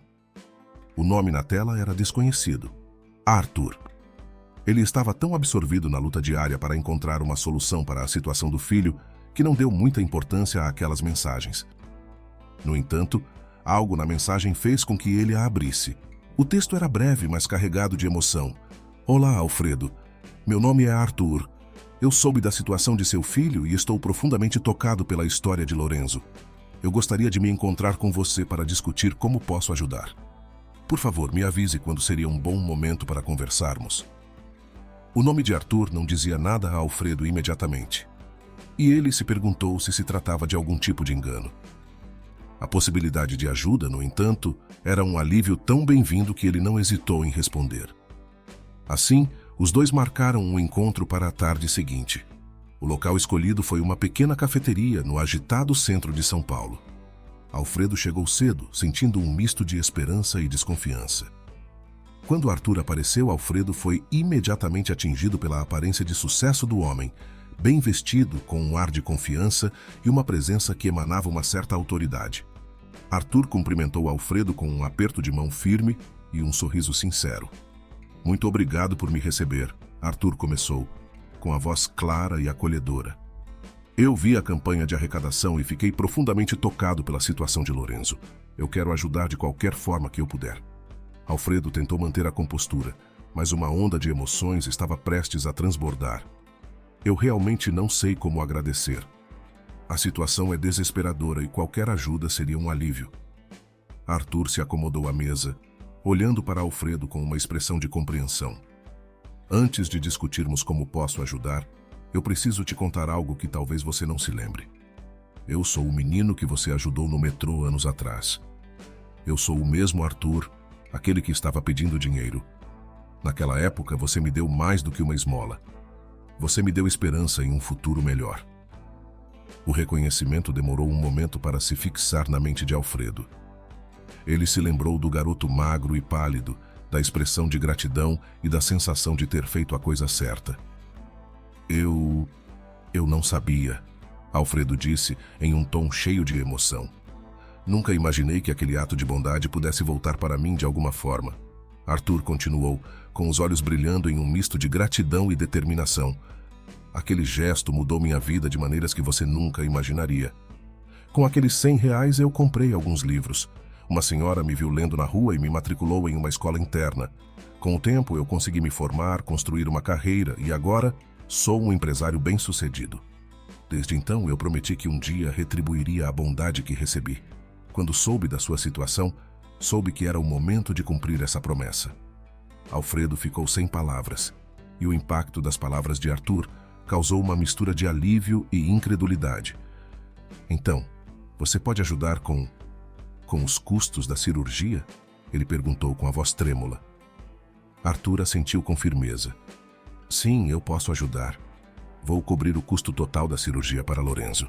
O nome na tela era desconhecido: Arthur. Ele estava tão absorvido na luta diária para encontrar uma solução para a situação do filho que não deu muita importância àquelas mensagens. No entanto, algo na mensagem fez com que ele a abrisse. O texto era breve, mas carregado de emoção. Olá, Alfredo. Meu nome é Arthur. Eu soube da situação de seu filho e estou profundamente tocado pela história de Lorenzo. Eu gostaria de me encontrar com você para discutir como posso ajudar. Por favor, me avise quando seria um bom momento para conversarmos. O nome de Arthur não dizia nada a Alfredo imediatamente. E ele se perguntou se tratava de algum tipo de engano. A possibilidade de ajuda, no entanto, era um alívio tão bem-vindo que ele não hesitou em responder. Assim, os dois marcaram um encontro para a tarde seguinte. O local escolhido foi uma pequena cafeteria no agitado centro de São Paulo. Alfredo chegou cedo, sentindo um misto de esperança e desconfiança. Quando Arthur apareceu, Alfredo foi imediatamente atingido pela aparência de sucesso do homem, bem vestido, com um ar de confiança e uma presença que emanava uma certa autoridade. Arthur cumprimentou Alfredo com um aperto de mão firme e um sorriso sincero. Muito obrigado por me receber, Arthur começou, com a voz clara e acolhedora. Eu vi a campanha de arrecadação e fiquei profundamente tocado pela situação de Lorenzo. Eu quero ajudar de qualquer forma que eu puder. Alfredo tentou manter a compostura, mas uma onda de emoções estava prestes a transbordar. Eu realmente não sei como agradecer. A situação é desesperadora e qualquer ajuda seria um alívio. Arthur se acomodou à mesa, olhando para Alfredo com uma expressão de compreensão. Antes de discutirmos como posso ajudar, eu preciso te contar algo que talvez você não se lembre. Eu sou o menino que você ajudou no metrô anos atrás. Eu sou o mesmo Arthur, aquele que estava pedindo dinheiro. Naquela época, você me deu mais do que uma esmola. Você me deu esperança em um futuro melhor. O reconhecimento demorou um momento para se fixar na mente de Alfredo. Ele se lembrou do garoto magro e pálido, da expressão de gratidão e da sensação de ter feito a coisa certa. Eu não sabia, Alfredo disse em um tom cheio de emoção. Nunca imaginei que aquele ato de bondade pudesse voltar para mim de alguma forma. Arthur continuou, com os olhos brilhando em um misto de gratidão e determinação. Aquele gesto mudou minha vida de maneiras que você nunca imaginaria. Com aqueles R$ 100 eu comprei alguns livros. Uma senhora me viu lendo na rua e me matriculou em uma escola interna. Com o tempo eu consegui me formar, construir uma carreira e agora sou um empresário bem-sucedido. Desde então eu prometi que um dia retribuiria a bondade que recebi. Quando soube da sua situação, soube que era o momento de cumprir essa promessa. Alfredo ficou sem palavras, e o impacto das palavras de Arthur causou uma mistura de alívio e incredulidade. Então, você pode ajudar com os custos da cirurgia? Ele perguntou com a voz trêmula. Arthur assentiu com firmeza. Sim, eu posso ajudar. Vou cobrir o custo total da cirurgia para Lorenzo.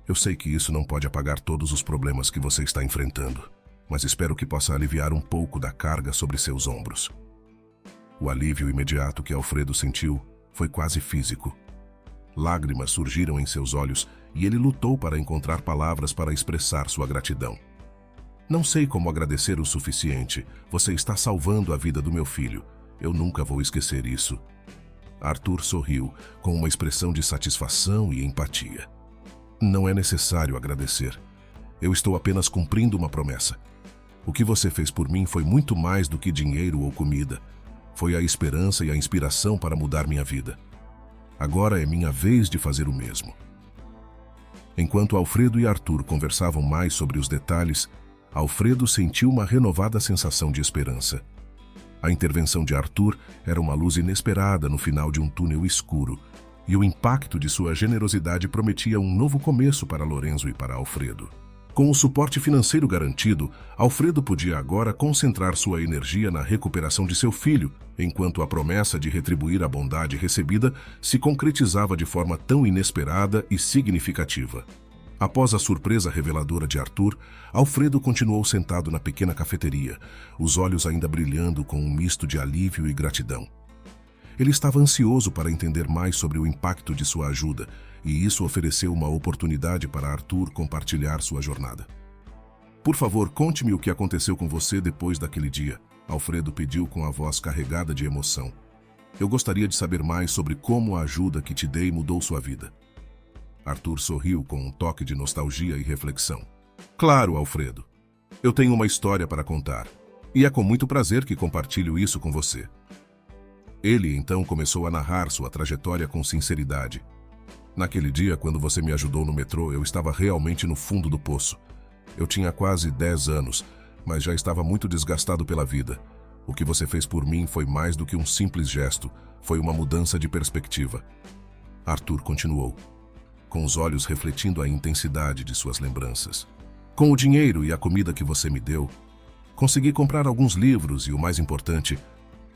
Eu sei que isso não pode apagar todos os problemas que você está enfrentando, mas espero que possa aliviar um pouco da carga sobre seus ombros. O alívio imediato que Alfredo sentiu foi quase físico. Lágrimas surgiram em seus olhos e ele lutou para encontrar palavras para expressar sua gratidão. Não sei como agradecer o suficiente. Você está salvando a vida do meu filho. Eu nunca vou esquecer isso. Arthur sorriu, com uma expressão de satisfação e empatia. Não é necessário agradecer. Eu estou apenas cumprindo uma promessa. O que você fez por mim foi muito mais do que dinheiro ou comida. Foi a esperança e a inspiração para mudar minha vida. Agora é minha vez de fazer o mesmo. Enquanto Alfredo e Arthur conversavam mais sobre os detalhes, Alfredo sentiu uma renovada sensação de esperança. A intervenção de Arthur era uma luz inesperada no final de um túnel escuro, e o impacto de sua generosidade prometia um novo começo para Lorenzo e para Alfredo. Com o suporte financeiro garantido, Alfredo podia agora concentrar sua energia na recuperação de seu filho, enquanto a promessa de retribuir a bondade recebida se concretizava de forma tão inesperada e significativa. Após a surpresa reveladora de Arthur, Alfredo continuou sentado na pequena cafeteria, os olhos ainda brilhando com um misto de alívio e gratidão. Ele estava ansioso para entender mais sobre o impacto de sua ajuda, e isso ofereceu uma oportunidade para Arthur compartilhar sua jornada. Por favor, conte-me o que aconteceu com você depois daquele dia, Alfredo pediu com a voz carregada de emoção. Eu gostaria de saber mais sobre como a ajuda que te dei mudou sua vida. Arthur sorriu com um toque de nostalgia e reflexão. Claro, Alfredo. Eu tenho uma história para contar, e é com muito prazer que compartilho isso com você. Ele então começou a narrar sua trajetória com sinceridade. Naquele dia, quando você me ajudou no metrô, eu estava realmente no fundo do poço. Eu tinha quase 10 anos, mas já estava muito desgastado pela vida. O que você fez por mim foi mais do que um simples gesto, foi uma mudança de perspectiva. Arthur continuou, com os olhos refletindo a intensidade de suas lembranças. Com o dinheiro e a comida que você me deu, consegui comprar alguns livros e, o mais importante,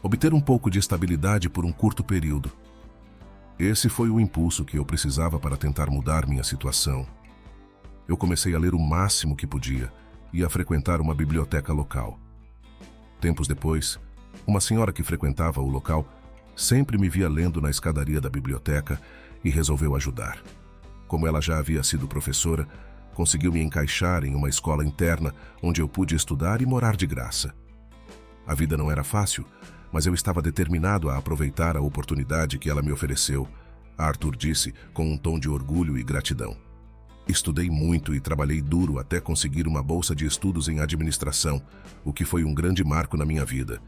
obter um pouco de estabilidade por um curto período. Esse foi o impulso que eu precisava para tentar mudar minha situação. Eu comecei a ler o máximo que podia e a frequentar uma biblioteca local. Tempos depois, uma senhora que frequentava o local sempre me via lendo na escadaria da biblioteca e resolveu ajudar. Como ela já havia sido professora, conseguiu me encaixar em uma escola interna onde eu pude estudar e morar de graça. A vida não era fácil, mas eu estava determinado a aproveitar a oportunidade que ela me ofereceu, Arthur disse com um tom de orgulho e gratidão. Estudei muito e trabalhei duro até conseguir uma bolsa de estudos em administração, o que foi um grande marco na minha vida.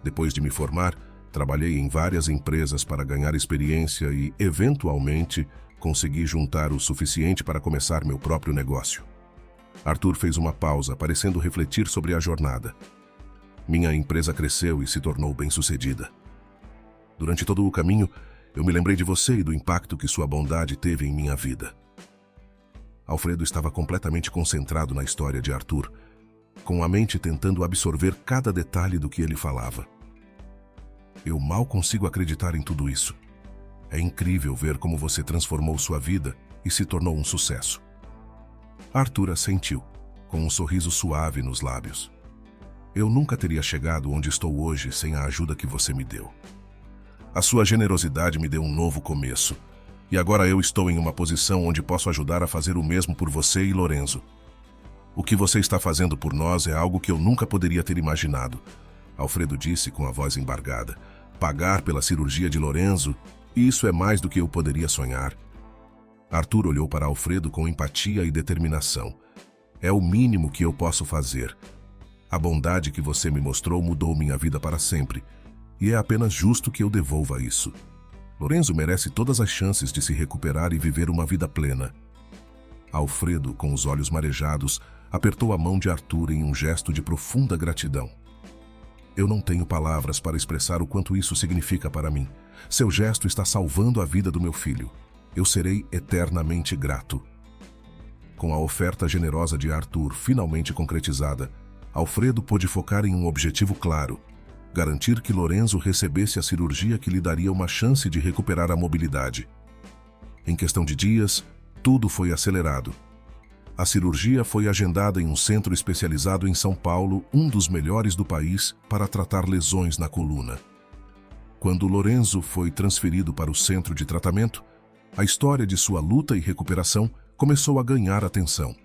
Depois de me formar, trabalhei em várias empresas para ganhar experiência e, eventualmente, consegui juntar o suficiente para começar meu próprio negócio. Arthur fez uma pausa, parecendo refletir sobre a jornada. Minha empresa cresceu e se tornou bem-sucedida. Durante todo o caminho, eu me lembrei de você e do impacto que sua bondade teve em minha vida. Alfredo estava completamente concentrado na história de Arthur, com a mente tentando absorver cada detalhe do que ele falava. Eu mal consigo acreditar em tudo isso. É incrível ver como você transformou sua vida e se tornou um sucesso. Arthur assentiu, com um sorriso suave nos lábios. Eu nunca teria chegado onde estou hoje sem a ajuda que você me deu. A sua generosidade me deu um novo começo, e agora eu estou em uma posição onde posso ajudar a fazer o mesmo por você e Lorenzo. O que você está fazendo por nós é algo que eu nunca poderia ter imaginado, Alfredo disse com a voz embargada. Pagar pela cirurgia de Lorenzo, isso é mais do que eu poderia sonhar. Arthur olhou para Alfredo com empatia e determinação. É o mínimo que eu posso fazer. A bondade que você me mostrou mudou minha vida para sempre, e é apenas justo que eu devolva isso. Lorenzo merece todas as chances de se recuperar e viver uma vida plena. Alfredo, com os olhos marejados, apertou a mão de Arthur em um gesto de profunda gratidão. Eu não tenho palavras para expressar o quanto isso significa para mim. Seu gesto está salvando a vida do meu filho. Eu serei eternamente grato. Com a oferta generosa de Arthur finalmente concretizada, Alfredo pôde focar em um objetivo claro: garantir que Lorenzo recebesse a cirurgia que lhe daria uma chance de recuperar a mobilidade. Em questão de dias, tudo foi acelerado. A cirurgia foi agendada em um centro especializado em São Paulo, um dos melhores do país, para tratar lesões na coluna. Quando Lorenzo foi transferido para o centro de tratamento, a história de sua luta e recuperação começou a ganhar atenção.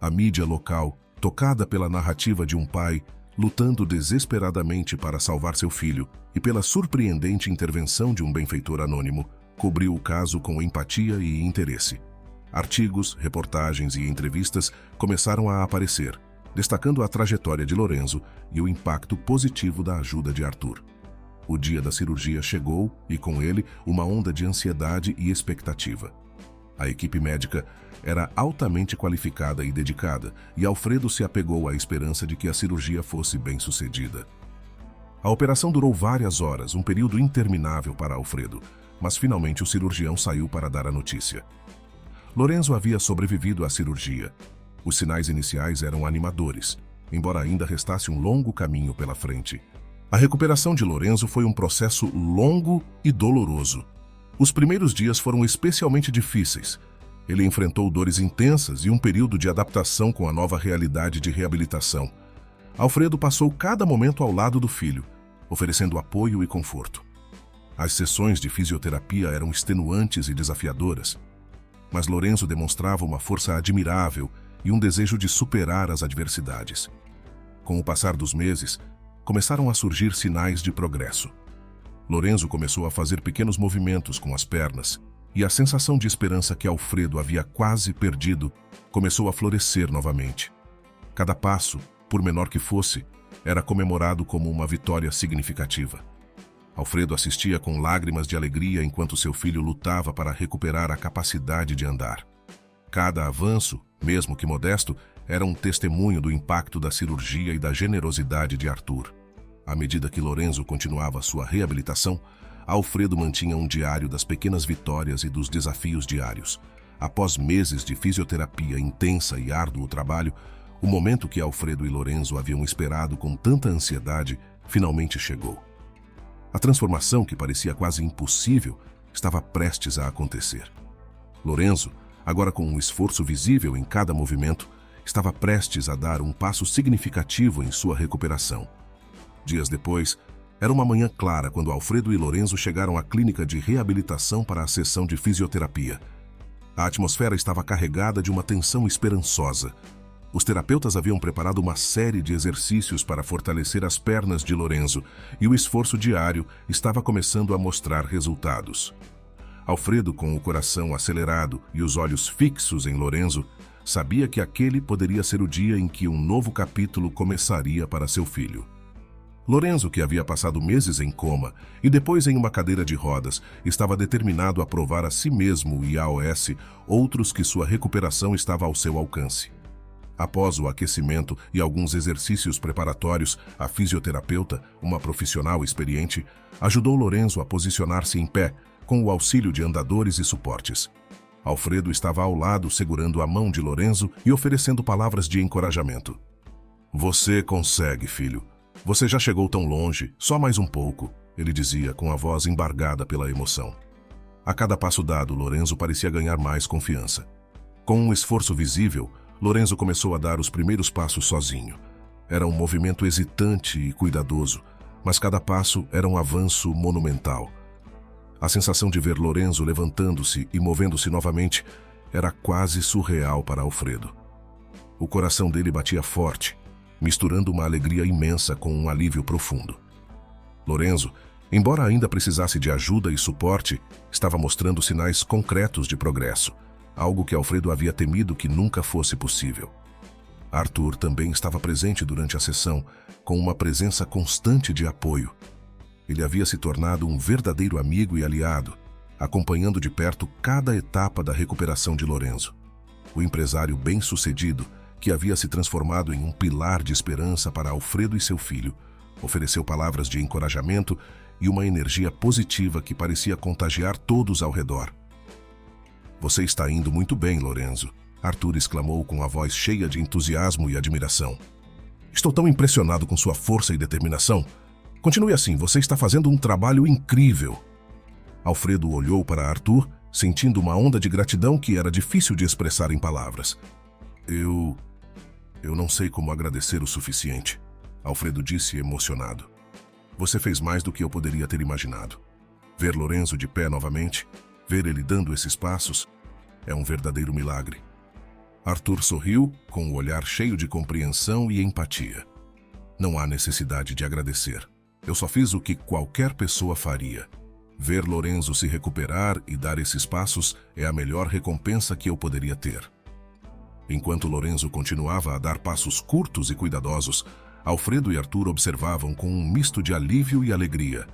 A mídia local, tocada pela narrativa de um pai lutando desesperadamente para salvar seu filho e pela surpreendente intervenção de um benfeitor anônimo, cobriu o caso com empatia e interesse. Artigos, reportagens e entrevistas começaram a aparecer, destacando a trajetória de Lorenzo e o impacto positivo da ajuda de Arthur. O dia da cirurgia chegou e, com ele, uma onda de ansiedade e expectativa. A equipe médica era altamente qualificada e dedicada, e Alfredo se apegou à esperança de que a cirurgia fosse bem-sucedida. A operação durou várias horas, um período interminável para Alfredo, mas finalmente o cirurgião saiu para dar a notícia. Lorenzo havia sobrevivido à cirurgia. Os sinais iniciais eram animadores, embora ainda restasse um longo caminho pela frente. A recuperação de Lorenzo foi um processo longo e doloroso. Os primeiros dias foram especialmente difíceis. Ele enfrentou dores intensas e um período de adaptação com a nova realidade de reabilitação. Alfredo passou cada momento ao lado do filho, oferecendo apoio e conforto. As sessões de fisioterapia eram extenuantes e desafiadoras, mas Lorenzo demonstrava uma força admirável e um desejo de superar as adversidades. Com o passar dos meses, começaram a surgir sinais de progresso. Lorenzo começou a fazer pequenos movimentos com as pernas, e a sensação de esperança que Alfredo havia quase perdido começou a florescer novamente. Cada passo, por menor que fosse, era comemorado como uma vitória significativa. Alfredo assistia com lágrimas de alegria enquanto seu filho lutava para recuperar a capacidade de andar. Cada avanço, mesmo que modesto, era um testemunho do impacto da cirurgia e da generosidade de Arthur. À medida que Lorenzo continuava sua reabilitação, Alfredo mantinha um diário das pequenas vitórias e dos desafios diários. Após meses de fisioterapia intensa e árduo trabalho, o momento que Alfredo e Lorenzo haviam esperado com tanta ansiedade finalmente chegou. A transformação, que parecia quase impossível, estava prestes a acontecer. Lorenzo, agora com um esforço visível em cada movimento, estava prestes a dar um passo significativo em sua recuperação. Dias depois, era uma manhã clara quando Alfredo e Lorenzo chegaram à clínica de reabilitação para a sessão de fisioterapia. A atmosfera estava carregada de uma tensão esperançosa. Os terapeutas haviam preparado uma série de exercícios para fortalecer as pernas de Lorenzo, e o esforço diário estava começando a mostrar resultados. Alfredo, com o coração acelerado e os olhos fixos em Lorenzo, sabia que aquele poderia ser o dia em que um novo capítulo começaria para seu filho. Lorenzo, que havia passado meses em coma e depois em uma cadeira de rodas, estava determinado a provar a si mesmo e à OS outros que sua recuperação estava ao seu alcance. Após o aquecimento e alguns exercícios preparatórios, a fisioterapeuta, uma profissional experiente, ajudou Lorenzo a posicionar-se em pé, com o auxílio de andadores e suportes. Alfredo estava ao lado segurando a mão de Lorenzo e oferecendo palavras de encorajamento. "Você consegue, filho. Você já chegou tão longe, só mais um pouco", ele dizia com a voz embargada pela emoção. A cada passo dado, Lorenzo parecia ganhar mais confiança. Com um esforço visível, Lorenzo começou a dar os primeiros passos sozinho. Era um movimento hesitante e cuidadoso, mas cada passo era um avanço monumental. A sensação de ver Lorenzo levantando-se e movendo-se novamente era quase surreal para Alfredo. O coração dele batia forte, misturando uma alegria imensa com um alívio profundo. Lorenzo, embora ainda precisasse de ajuda e suporte, estava mostrando sinais concretos de progresso. algo que Alfredo havia temido que nunca fosse possível. Arthur também estava presente durante a sessão, com uma presença constante de apoio. Ele havia se tornado um verdadeiro amigo e aliado, acompanhando de perto cada etapa da recuperação de Lorenzo. O empresário bem-sucedido, que havia se transformado em um pilar de esperança para Alfredo e seu filho, ofereceu palavras de encorajamento e uma energia positiva que parecia contagiar todos ao redor. "Você está indo muito bem, Lorenzo", Arthur exclamou com a voz cheia de entusiasmo e admiração. "Estou tão impressionado com sua força e determinação. Continue assim, você está fazendo um trabalho incrível." Alfredo olhou para Arthur, sentindo uma onda de gratidão que era difícil de expressar em palavras. Eu não sei como agradecer o suficiente", Alfredo disse emocionado. "Você fez mais do que eu poderia ter imaginado. Ver Lorenzo de pé novamente, ver ele dando esses passos, é um verdadeiro milagre." Arthur sorriu, com o olhar cheio de compreensão e empatia. "Não há necessidade de agradecer. Eu só fiz o que qualquer pessoa faria. Ver Lorenzo se recuperar e dar esses passos é a melhor recompensa que eu poderia ter." Enquanto Lorenzo continuava a dar passos curtos e cuidadosos, Alfredo e Arthur observavam com um misto de alívio e alegria.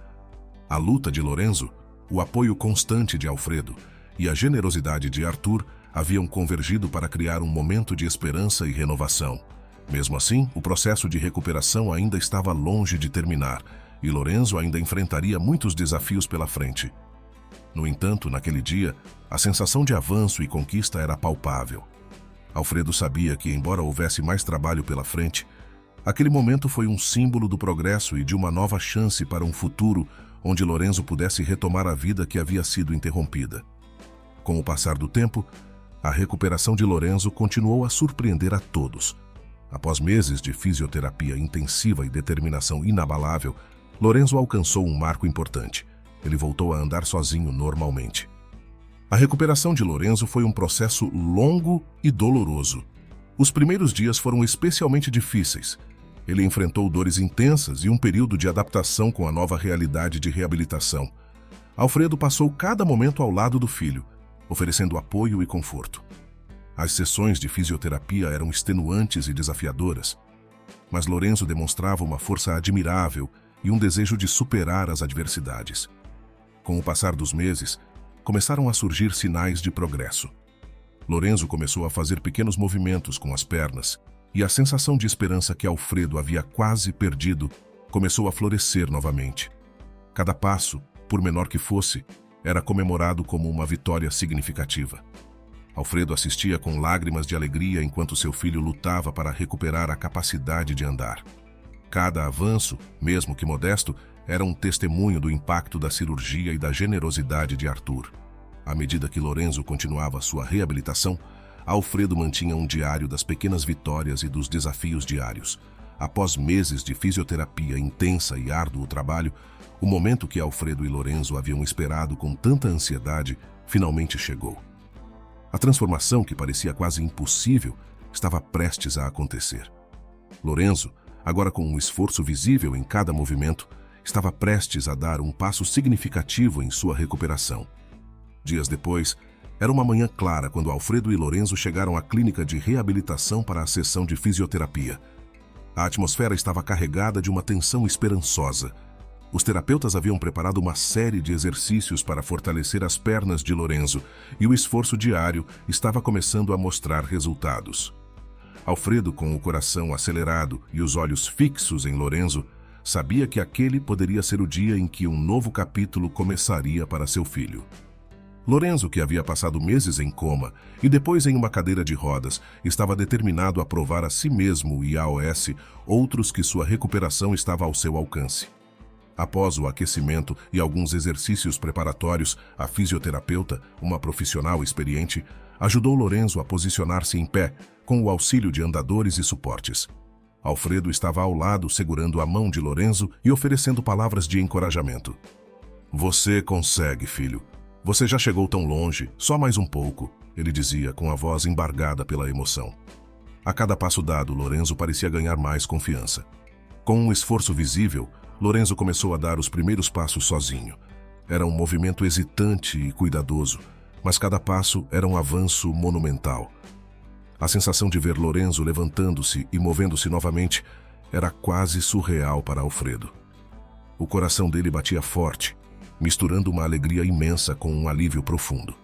A luta de Lorenzo, o apoio constante de Alfredo e a generosidade de Arthur haviam convergido para criar um momento de esperança e renovação. Mesmo assim, o processo de recuperação ainda estava longe de terminar e Lorenzo ainda enfrentaria muitos desafios pela frente. No entanto, naquele dia, a sensação de avanço e conquista era palpável. Alfredo sabia que, embora houvesse mais trabalho pela frente, aquele momento foi um símbolo do progresso e de uma nova chance para um futuro onde Lorenzo pudesse retomar a vida que havia sido interrompida. Com o passar do tempo, a recuperação de Lorenzo continuou a surpreender a todos. Após meses de fisioterapia intensiva e determinação inabalável, Lorenzo alcançou um marco importante. Ele voltou a andar sozinho normalmente. A recuperação de Lorenzo foi um processo longo e doloroso. Os primeiros dias foram especialmente difíceis. Ele enfrentou dores intensas e um período de adaptação com a nova realidade de reabilitação. Alfredo passou cada momento ao lado do filho, oferecendo apoio e conforto. As sessões de fisioterapia eram extenuantes e desafiadoras, mas Lorenzo demonstrava uma força admirável e um desejo de superar as adversidades. Com o passar dos meses, começaram a surgir sinais de progresso. Lorenzo começou a fazer pequenos movimentos com as pernas, e a sensação de esperança que Alfredo havia quase perdido começou a florescer novamente. Cada passo, por menor que fosse, era comemorado como uma vitória significativa. Alfredo assistia com lágrimas de alegria enquanto seu filho lutava para recuperar a capacidade de andar. Cada avanço, mesmo que modesto, era um testemunho do impacto da cirurgia e da generosidade de Arthur. À medida que Lorenzo continuava sua reabilitação, Alfredo mantinha um diário das pequenas vitórias e dos desafios diários. Após meses de fisioterapia intensa e árduo trabalho, o momento que Alfredo e Lorenzo haviam esperado com tanta ansiedade finalmente chegou. A transformação, que parecia quase impossível, estava prestes a acontecer. Lorenzo, agora com um esforço visível em cada movimento, estava prestes a dar um passo significativo em sua recuperação. Dias depois, era uma manhã clara quando Alfredo e Lorenzo chegaram à clínica de reabilitação para a sessão de fisioterapia. A atmosfera estava carregada de uma tensão esperançosa. Os terapeutas haviam preparado uma série de exercícios para fortalecer as pernas de Lorenzo e o esforço diário estava começando a mostrar resultados. Alfredo, com o coração acelerado e os olhos fixos em Lorenzo, sabia que aquele poderia ser o dia em que um novo capítulo começaria para seu filho. Lorenzo, que havia passado meses em coma e depois em uma cadeira de rodas, estava determinado a provar a si mesmo e à OS outros que sua recuperação estava ao seu alcance. Após o aquecimento e alguns exercícios preparatórios, a fisioterapeuta, uma profissional experiente, ajudou Lorenzo a posicionar-se em pé, com o auxílio de andadores e suportes. Alfredo estava ao lado, segurando a mão de Lorenzo e oferecendo palavras de encorajamento. "Você consegue, filho. Você já chegou tão longe, só mais um pouco", ele dizia com a voz embargada pela emoção. A cada passo dado, Lorenzo parecia ganhar mais confiança. Com um esforço visível, Lorenzo começou a dar os primeiros passos sozinho. Era um movimento hesitante e cuidadoso, mas cada passo era um avanço monumental. A sensação de ver Lorenzo levantando-se e movendo-se novamente era quase surreal para Alfredo. O coração dele batia forte, misturando uma alegria imensa com um alívio profundo.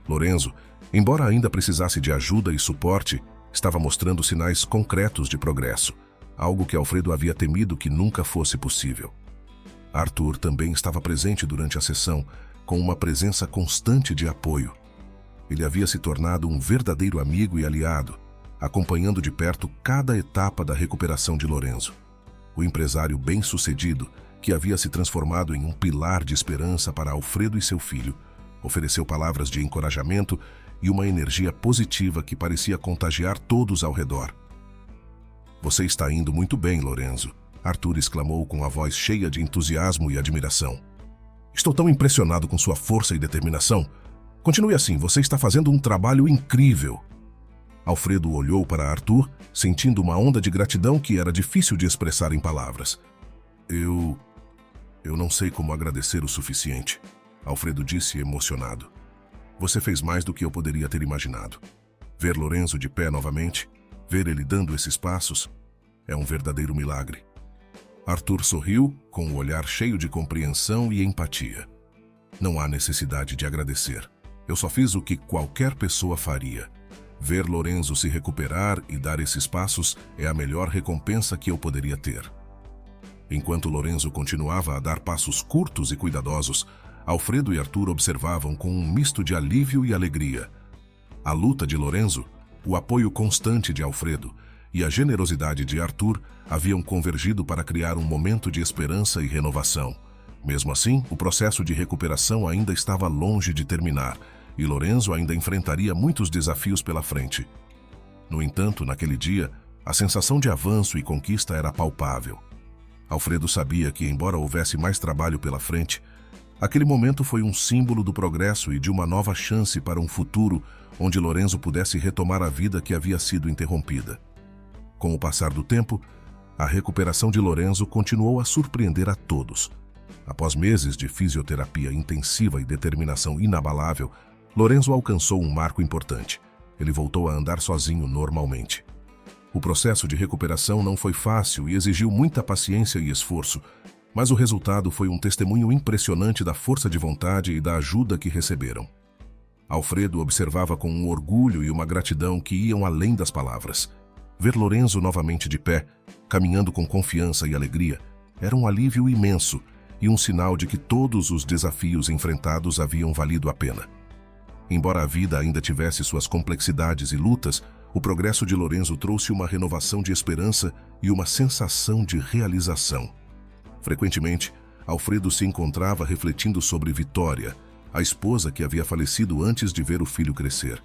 Lorenzo, embora ainda precisasse de ajuda e suporte, estava mostrando sinais concretos de progresso, algo que Alfredo havia temido que nunca fosse possível. Arthur também estava presente durante a sessão, com uma presença constante de apoio. Ele havia se tornado um verdadeiro amigo e aliado, acompanhando de perto cada etapa da recuperação de Lorenzo. O empresário bem-sucedido, que havia se transformado em um pilar de esperança para Alfredo e seu filho, ofereceu palavras de encorajamento e uma energia positiva que parecia contagiar todos ao redor. "Você está indo muito bem, Lorenzo", Arthur exclamou com a voz cheia de entusiasmo e admiração. "Estou tão impressionado com sua força e determinação. Continue assim, você está fazendo um trabalho incrível." Alfredo olhou para Arthur, sentindo uma onda de gratidão que era difícil de expressar em palavras. Eu não sei como agradecer o suficiente", Alfredo disse emocionado. "Você fez mais do que eu poderia ter imaginado. Ver Lorenzo de pé novamente, ver ele dando esses passos, é um verdadeiro milagre." Arthur sorriu, com o olhar cheio de compreensão e empatia. "Não há necessidade de agradecer. Eu só fiz o que qualquer pessoa faria. Ver Lorenzo se recuperar e dar esses passos é a melhor recompensa que eu poderia ter." Enquanto Lorenzo continuava a dar passos curtos e cuidadosos, Alfredo e Arthur observavam com um misto de alívio e alegria. A luta de Lorenzo, o apoio constante de Alfredo e a generosidade de Arthur haviam convergido para criar um momento de esperança e renovação. Mesmo assim, o processo de recuperação ainda estava longe de terminar e Lorenzo ainda enfrentaria muitos desafios pela frente. No entanto, naquele dia, a sensação de avanço e conquista era palpável. Alfredo sabia que, embora houvesse mais trabalho pela frente, aquele momento foi um símbolo do progresso e de uma nova chance para um futuro onde Lorenzo pudesse retomar a vida que havia sido interrompida. Com o passar do tempo, a recuperação de Lorenzo continuou a surpreender a todos. Após meses de fisioterapia intensiva e determinação inabalável, Lorenzo alcançou um marco importante. Ele voltou a andar sozinho normalmente. O processo de recuperação não foi fácil e exigiu muita paciência e esforço, mas o resultado foi um testemunho impressionante da força de vontade e da ajuda que receberam. Alfredo observava com um orgulho e uma gratidão que iam além das palavras. Ver Lorenzo novamente de pé, caminhando com confiança e alegria, era um alívio imenso e um sinal de que todos os desafios enfrentados haviam valido a pena. Embora a vida ainda tivesse suas complexidades e lutas, o progresso de Lorenzo trouxe uma renovação de esperança e uma sensação de realização. Frequentemente, Alfredo se encontrava refletindo sobre Vitória, a esposa que havia falecido antes de ver o filho crescer.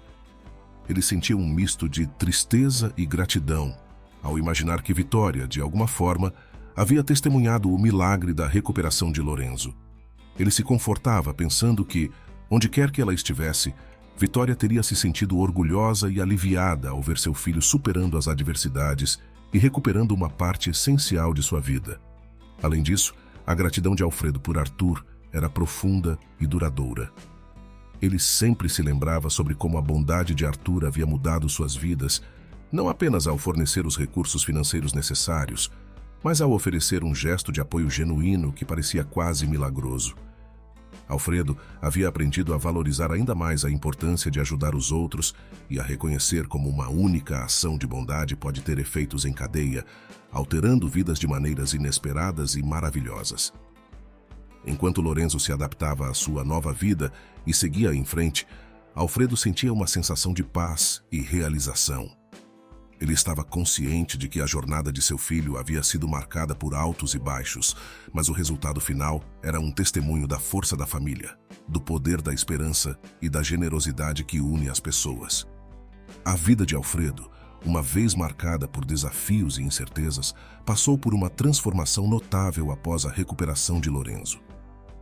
Ele sentia um misto de tristeza e gratidão ao imaginar que Vitória, de alguma forma, havia testemunhado o milagre da recuperação de Lorenzo. Ele se confortava pensando que, onde quer que ela estivesse, Vitória teria se sentido orgulhosa e aliviada ao ver seu filho superando as adversidades e recuperando uma parte essencial de sua vida. Além disso, a gratidão de Alfredo por Arthur era profunda e duradoura. Ele sempre se lembrava sobre como a bondade de Arthur havia mudado suas vidas, não apenas ao fornecer os recursos financeiros necessários, mas ao oferecer um gesto de apoio genuíno que parecia quase milagroso. Alfredo havia aprendido a valorizar ainda mais a importância de ajudar os outros e a reconhecer como uma única ação de bondade pode ter efeitos em cadeia, alterando vidas de maneiras inesperadas e maravilhosas. Enquanto Lorenzo se adaptava à sua nova vida e seguia em frente, Alfredo sentia uma sensação de paz e realização. Ele estava consciente de que a jornada de seu filho havia sido marcada por altos e baixos, mas o resultado final era um testemunho da força da família, do poder da esperança e da generosidade que une as pessoas. A vida de Alfredo, uma vez marcada por desafios e incertezas, passou por uma transformação notável após a recuperação de Lorenzo.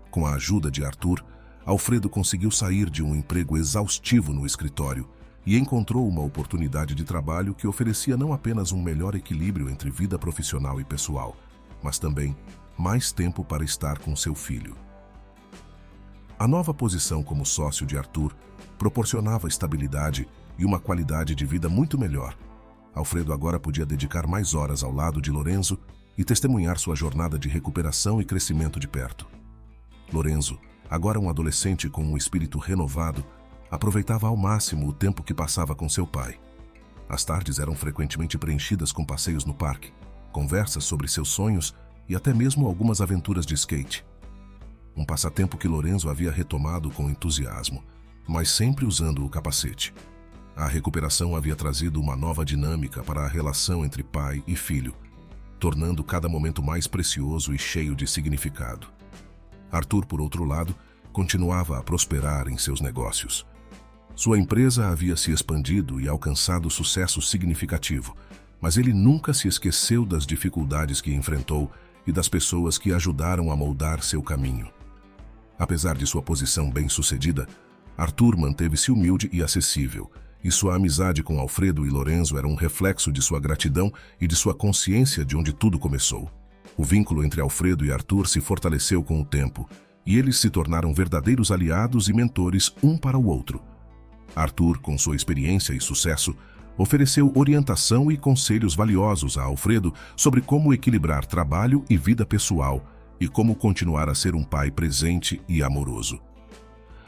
Com a ajuda de Arthur, Alfredo conseguiu sair de um emprego exaustivo no escritório e encontrou uma oportunidade de trabalho que oferecia não apenas um melhor equilíbrio entre vida profissional e pessoal, mas também mais tempo para estar com seu filho. A nova posição como sócio de Arthur proporcionava estabilidade e uma qualidade de vida muito melhor. Alfredo agora podia dedicar mais horas ao lado de Lorenzo e testemunhar sua jornada de recuperação e crescimento de perto. Lorenzo, agora um adolescente com um espírito renovado, aproveitava ao máximo o tempo que passava com seu pai. As tardes eram frequentemente preenchidas com passeios no parque, conversas sobre seus sonhos e até mesmo algumas aventuras de skate. Um passatempo que Lorenzo havia retomado com entusiasmo, mas sempre usando o capacete. A recuperação havia trazido uma nova dinâmica para a relação entre pai e filho, tornando cada momento mais precioso e cheio de significado. Arthur, por outro lado, continuava a prosperar em seus negócios. Sua empresa havia se expandido e alcançado sucesso significativo, mas ele nunca se esqueceu das dificuldades que enfrentou e das pessoas que ajudaram a moldar seu caminho. Apesar de sua posição bem-sucedida, Arthur manteve-se humilde e acessível, e sua amizade com Alfredo e Lorenzo era um reflexo de sua gratidão e de sua consciência de onde tudo começou. O vínculo entre Alfredo e Arthur se fortaleceu com o tempo, e eles se tornaram verdadeiros aliados e mentores um para o outro. Arthur, com sua experiência e sucesso, ofereceu orientação e conselhos valiosos a Alfredo sobre como equilibrar trabalho e vida pessoal e como continuar a ser um pai presente e amoroso.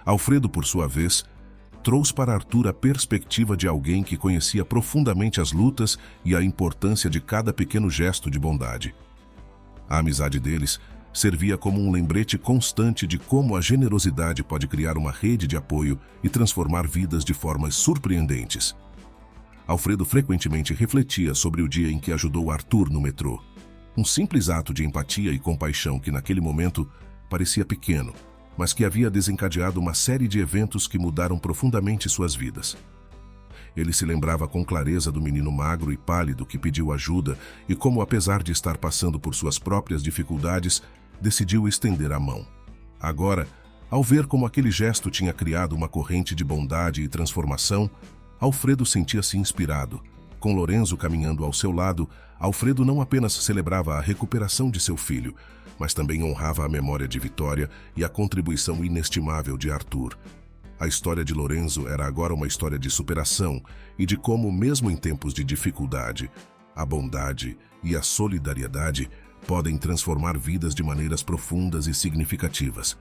Alfredo, por sua vez, trouxe para Arthur a perspectiva de alguém que conhecia profundamente as lutas e a importância de cada pequeno gesto de bondade. A amizade deles servia como um lembrete constante de como a generosidade pode criar uma rede de apoio e transformar vidas de formas surpreendentes. Alfredo frequentemente refletia sobre o dia em que ajudou Arthur no metrô. Um simples ato de empatia e compaixão que naquele momento parecia pequeno, mas que havia desencadeado uma série de eventos que mudaram profundamente suas vidas. Ele se lembrava com clareza do menino magro e pálido que pediu ajuda e como, apesar de estar passando por suas próprias dificuldades, decidiu estender a mão. Agora, ao ver como aquele gesto tinha criado uma corrente de bondade e transformação, Alfredo sentia-se inspirado. Com Lorenzo caminhando ao seu lado, Alfredo não apenas celebrava a recuperação de seu filho, mas também honrava a memória de Vitória e a contribuição inestimável de Arthur. A história de Lorenzo era agora uma história de superação e de como, mesmo em tempos de dificuldade, a bondade e a solidariedade podem transformar vidas de maneiras profundas e significativas.